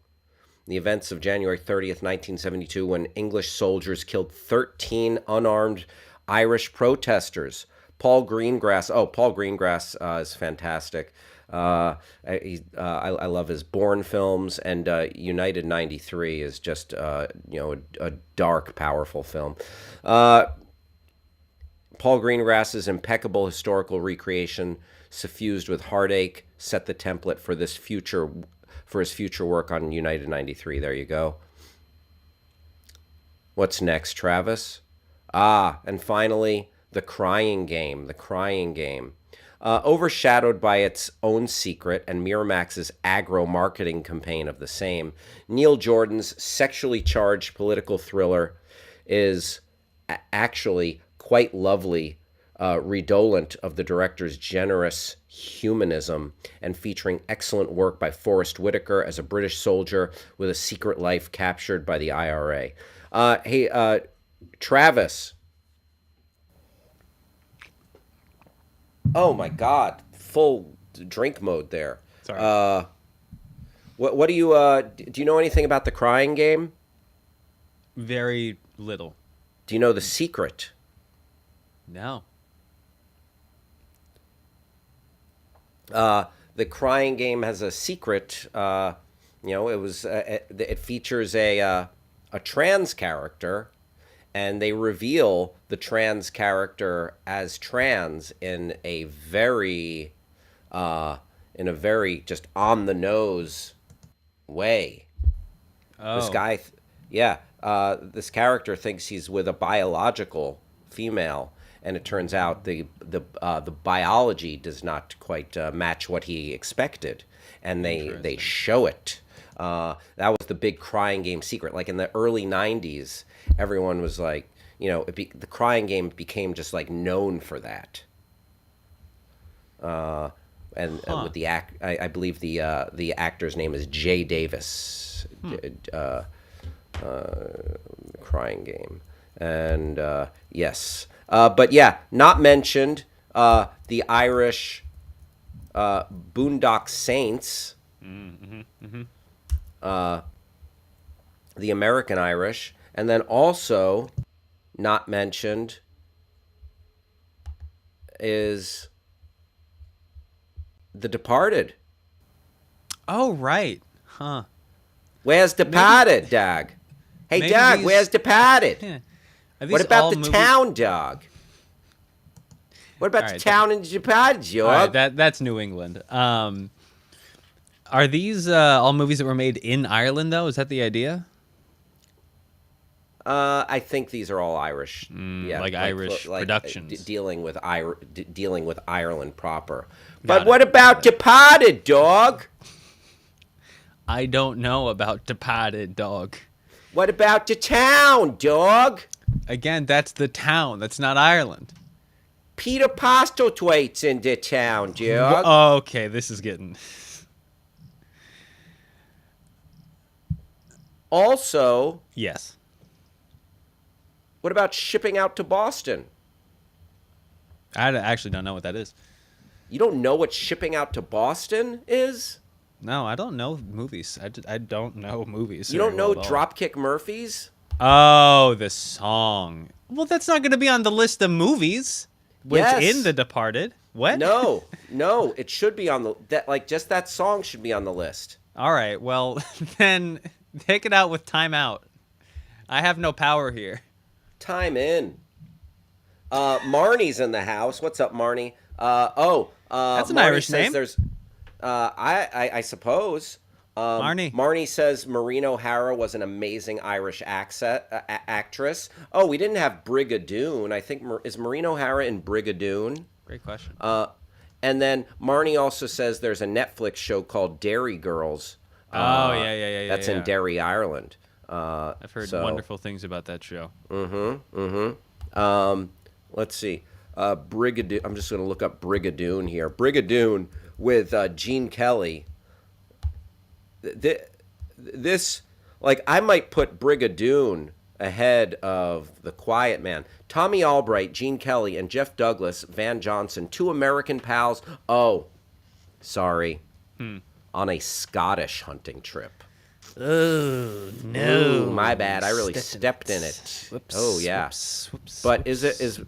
The events of January 30th, 1972, when English soldiers killed 13 unarmed Irish protesters. Paul Greengrass is fantastic. I love his Bourne films, and United 93 is just a dark, powerful film. Paul Greengrass's impeccable historical recreation, suffused with heartache, set the template for his future work on United 93. There you go. What's next, Travis? And finally, The Crying Game. Overshadowed by its own secret and Miramax's aggro marketing campaign of the same, Neil Jordan's sexually charged political thriller is actually quite lovely, redolent of the director's generous humanism, and featuring excellent work by Forrest Whitaker as a British soldier with a secret life captured by the IRA. Hey, Travis. Oh my God, full drink mode there. Sorry. What do you do you know anything about The Crying Game? Very little. Do you know the secret? No. The Crying Game has a secret. It features a trans character, and they reveal the trans character as trans in a very just on the nose way. Oh. This guy, this character thinks he's with a biological female, and it turns out the biology does not quite match what he expected, and they show it. That was the big Crying Game secret. Like in the early '90s, everyone was like, the Crying Game became just like known for that. And with the I believe the actor's name is Jay Davis. Crying Game, and yes. But yeah, not mentioned, the Irish Boondock Saints, the American Irish, and then also not mentioned is The Departed. Oh, right. Huh. Where's Departed, dog? Hey, maybe dog, these- where's Departed? Yeah. Are What these about all the movies- town, dog? What about All the right, town in Departed, All right, dog? that's New England. Are these all movies that were made in Ireland, though? Is that the idea? I think these are all Irish. like Irish productions. Dealing with Ireland proper. Got But what it, about got it. Departed, dog? I don't know about Departed, dog. What about the town, dog? Again, that's the town. That's not Ireland. Peter Postlethwaite's in the town, dog. Oh, okay, this is getting... Also, Yes. what about shipping out to Boston? Actually don't know what that is. You don't know what shipping out to Boston is? No, I don't know movies. I don't know movies. You don't very know well at all. Dropkick Murphys? Oh, the song. Well, that's not going to be on the list of movies. Yes. It's in The Departed. What? No, it should be on just that song should be on the list. All right, well, then take it out with Time Out. I have no power here. Time in. Marnie's in the house. What's up, Marnie? That's an Marnie Irish says name. There's, I suppose. Marnie. Marnie says Maureen O'Hara was an amazing Irish actress. Oh, we didn't have Brigadoon. I think is Maureen O'Hara in Brigadoon? Great question. And then Marnie also says there's a Netflix show called Dairy Girls. Yeah. That's in Derry, Ireland. I've heard wonderful things about that show. Let's see. Brigadoon. I'm just going to look up Brigadoon here. Brigadoon with Gene Kelly. This, I might put Brigadoon ahead of The Quiet Man. Tommy Albright, Gene Kelly, and Jeff Douglas, Van Johnson, two American pals. Oh, sorry. On a Scottish hunting trip. Oh, Ooh, my bad. I really stepped in it. Whoops, Oh, yeah. whoops, But is Sid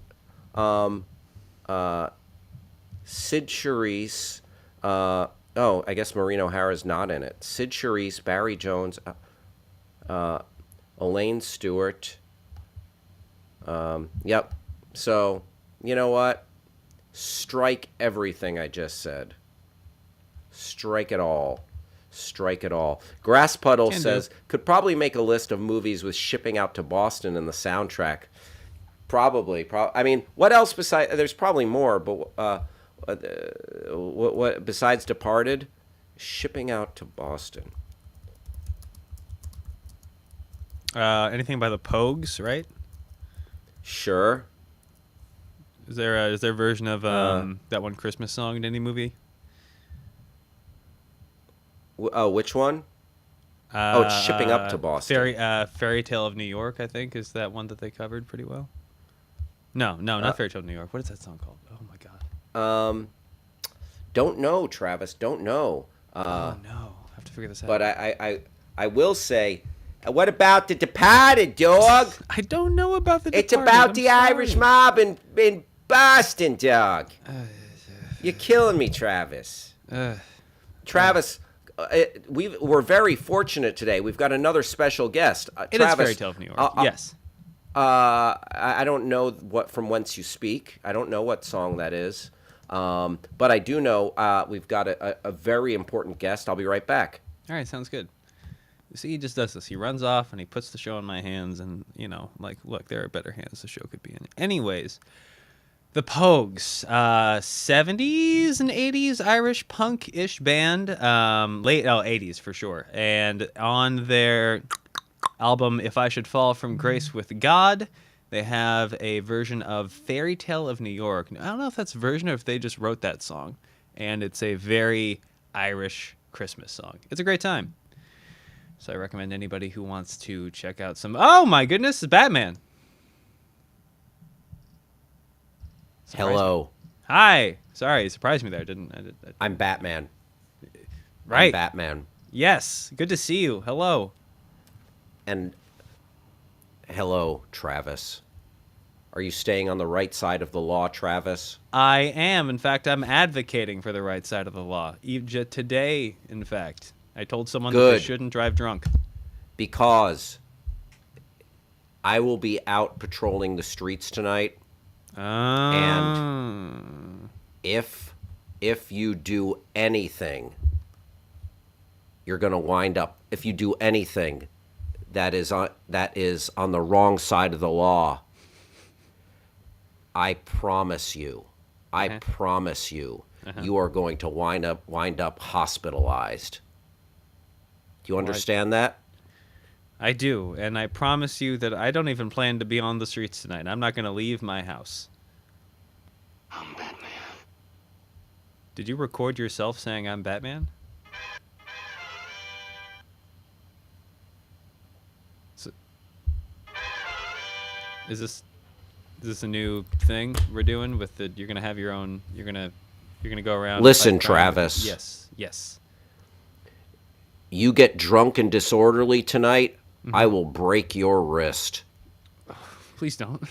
Charisse, I guess Maureen O'Hara's not in it. Sid Charisse, Barry Jones, Elaine Stewart. Yep. So, you know what? Strike everything I just said. Strike it all. Strike it all. Grass Puddle says, could probably make a list of movies with shipping out to Boston in the soundtrack. Probably. I mean, what else besides... There's probably more, but what besides Departed? Shipping out to Boston. Anything by the Pogues, right? Sure. Is there a version of that one Christmas song in any movie? Which one? It's Shipping Up to Boston. Fairy Tale of New York, I think, is that one that they covered pretty well. No, not Fairy Tale of New York. What is that song called? Oh my god. Don't know, Travis. Don't know. Oh no, I have to figure this out. But I will say, what about The Departed, dog? I don't know about the. It's Departed. about I'm the sorry. Irish mob in Boston, dog. You're killing me, Travis. Travis, we're very fortunate today. We've got another special guest. It Travis, is Fairy Tale of New York. Yes. I don't know from whence you speak. I don't know what song that is. But I do know we've got a very important guest. I'll be right back. All right, sounds good. See, he just does this. He runs off and he puts the show in my hands, and look, there are better hands the show could be in. Anyways, the Pogues, 70s and 80s Irish punk-ish band, 80s for sure. And on their album If I Should Fall from Grace with God, they have a version of Fairy Tale of New York. I don't know if that's a version or if they just wrote that song. And it's a very Irish Christmas song. It's a great time. So I recommend anybody who wants to check out some... Oh my goodness, it's Batman. Hello. Me. Hi. Sorry, you surprised me there, didn't I? I'm Batman. Right. I'm Batman. Yes. Good to see you. Hello. And hello, Travis. Are you staying on the right side of the law, Travis? I am. In fact, I'm advocating for the right side of the law. Today, in fact, I told someone that they Good. shouldn't drive drunk. Because I will be out patrolling the streets tonight. And if you do anything, you're going to wind up. If you do anything that is on the wrong side of the law, I promise you, you are going to wind up hospitalized. Do you understand that? I do, and I promise you that I don't even plan to be on the streets tonight. I'm not going to leave my house. I'm Batman. Did you record yourself saying I'm Batman? So, is this a new thing we're doing with the? You're gonna have your own. You're gonna go around. Listen, fight crime? Travis. Yes. You get drunk and disorderly tonight, I will break your wrist. Please don't.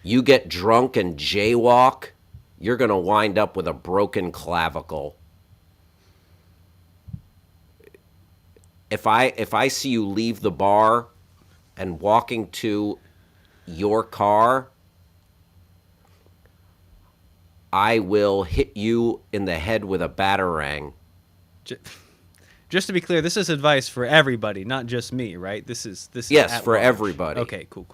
You get drunk and jaywalk, you're going to wind up with a broken clavicle. If I see you leave the bar and walking to your car, I will hit you in the head with a batarang. Just to be clear, this is advice for everybody, not just me, right? This is Yes, at for large. everybody. Okay, cool.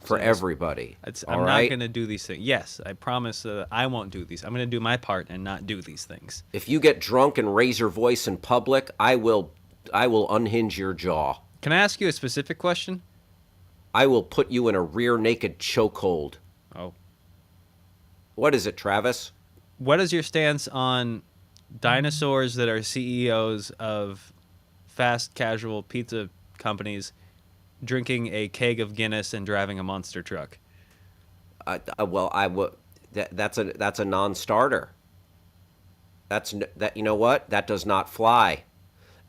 For So yes, everybody. I'm all not right? going to do these things. Yes, I promise I won't do these. I'm going to do my part and not do these things. If you get drunk and raise your voice in public, I will unhinge your jaw. Can I ask you a specific question? I will put you in a rear naked chokehold. Oh. What is it, Travis? What is your stance on dinosaurs that are CEOs of fast casual pizza companies drinking a keg of Guinness and driving a monster truck? That's a non-starter. You know what? That does not fly.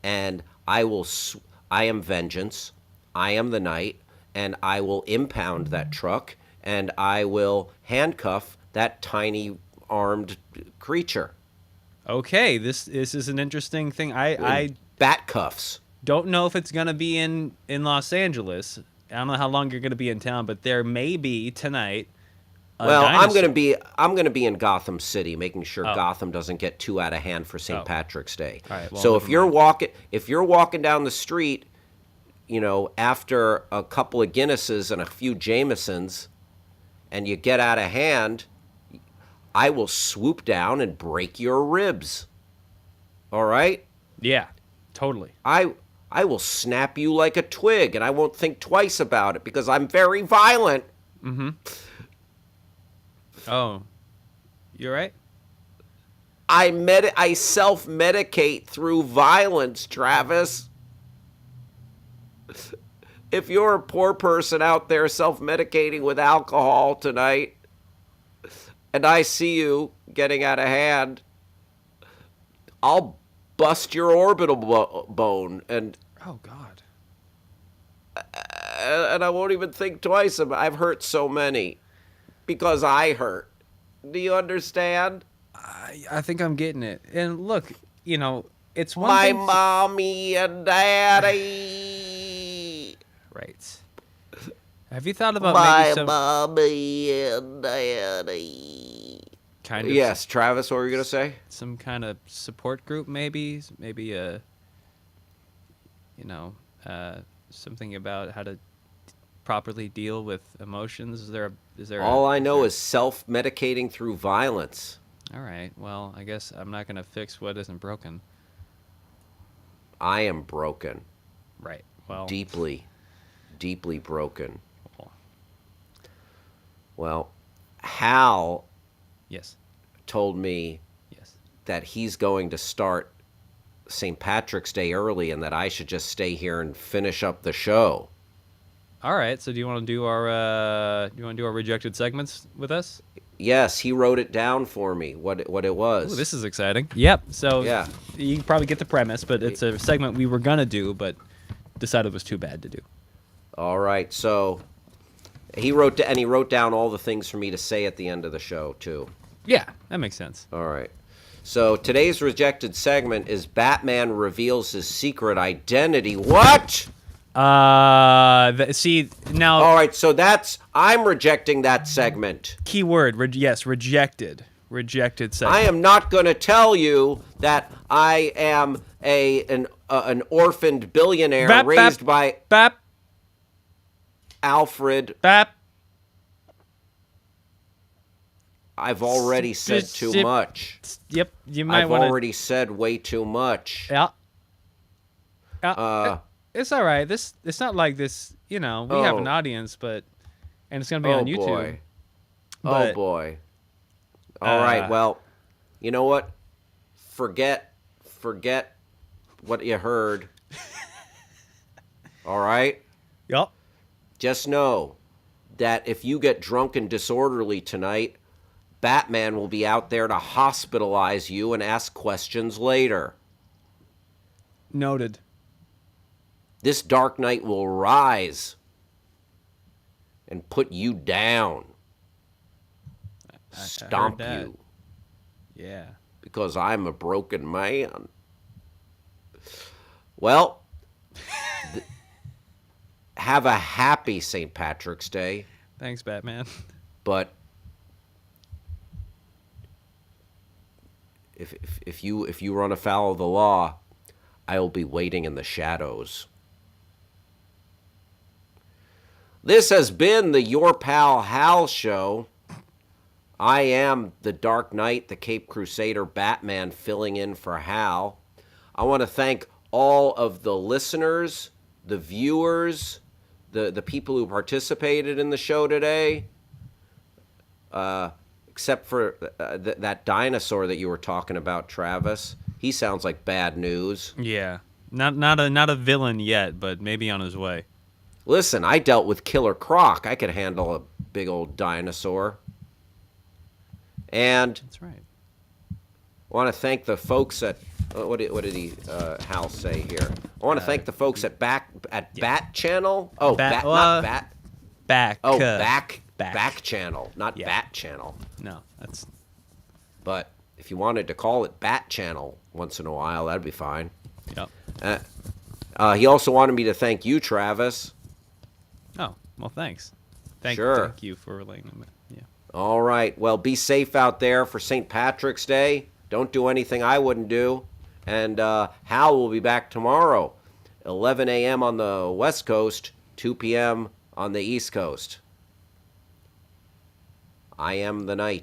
And I am vengeance. I am the night, and I will impound that truck, and I will handcuff that tiny armed creature. Okay, this is an interesting thing. I Bat cuffs. don't know if it's going to be in Los Angeles. I don't know how long you're going to be in town, but there may be tonight. Well, dinosaur. I'm gonna be in Gotham City, making sure Gotham doesn't get too out of hand for St. Patrick's Day. All right, well, so never if you're walking down the street, after a couple of Guinnesses and a few Jamesons, and you get out of hand, I will swoop down and break your ribs. All right? Yeah, totally. I will snap you like a twig, and I won't think twice about it because I'm very violent. Mm-hmm. Oh, you all right? I self-medicate through violence, Travis. If you're a poor person out there self-medicating with alcohol tonight, and I see you getting out of hand, I'll bust your orbital bone, and Oh God. I won't even think twice about it. I've hurt so many because I hurt. Do you understand? I think I'm getting it. And look, it's one My thing. mommy and daddy. Right. Have you thought about My maybe some mommy and daddy. kind of Yes, Travis, what were you going to say? some kind of support group, maybe something about how to properly deal with emotions? Is there All I know is self-medicating through violence. All right. Well, I guess I'm not going to fix what isn't broken. I am broken. Right. Well, Deeply, deeply broken. Well, Hal yes. told me Yes. that he's going to start St. Patrick's Day early and that I should just stay here and finish up the show. All right. So do you want to do our rejected segments with us? Yes, he wrote it down for me, what it was. Ooh, this is exciting. Yep. So Yeah. you can probably get the premise, but it's a segment we were going to do, but decided was too bad to do. All right, so He wrote down all the things for me to say at the end of the show too. Yeah, that makes sense. All right. So today's rejected segment is Batman reveals his secret identity. What? See now. All right. So I'm rejecting that segment. Keyword. Yes, rejected. Rejected segment. I am not going to tell you that I am an orphaned billionaire raised by Alfred. I've already said too much. Yep, you might want to. I've already said way too much. Yeah. It's all right. It's not like this. We have an audience, and it's gonna be on YouTube. Boy. But, oh boy. All right. Well, you know what? Forget what you heard. All right. Yep. Just know that if you get drunk and disorderly tonight, Batman will be out there to hospitalize you and ask questions later. Noted. This Dark Knight will rise and put you down. Stomp you. Yeah. Because I'm a broken man. Well, have a happy St. Patrick's Day. Thanks, Batman. But if you run afoul of the law, I will be waiting in the shadows. This has been the Your Pal Hal Show. I am the Dark Knight, the Cape Crusader Batman, filling in for Hal. I want to thank all of the listeners, the viewers, the people who participated in the show today. Except for that dinosaur that you were talking about, Travis. He sounds like bad news. Yeah, not a villain yet, but maybe on his way. Listen, I dealt with Killer Croc. I could handle a big old dinosaur. And that's right. I want to thank the folks at what did he Hal say here? I want to thank the folks at Backchannel. Oh, Backchannel, not Batchannel. No, that's. But if you wanted to call it Batchannel once in a while, that'd be fine. Yep. He also wanted me to thank you, Travis. Oh, well, thanks. Thank you for letting me. Yeah. All right. Well, be safe out there for St. Patrick's Day. Don't do anything I wouldn't do. And Hal will be back tomorrow, 11 a.m. on the West Coast, 2 p.m. on the East Coast. I am the night.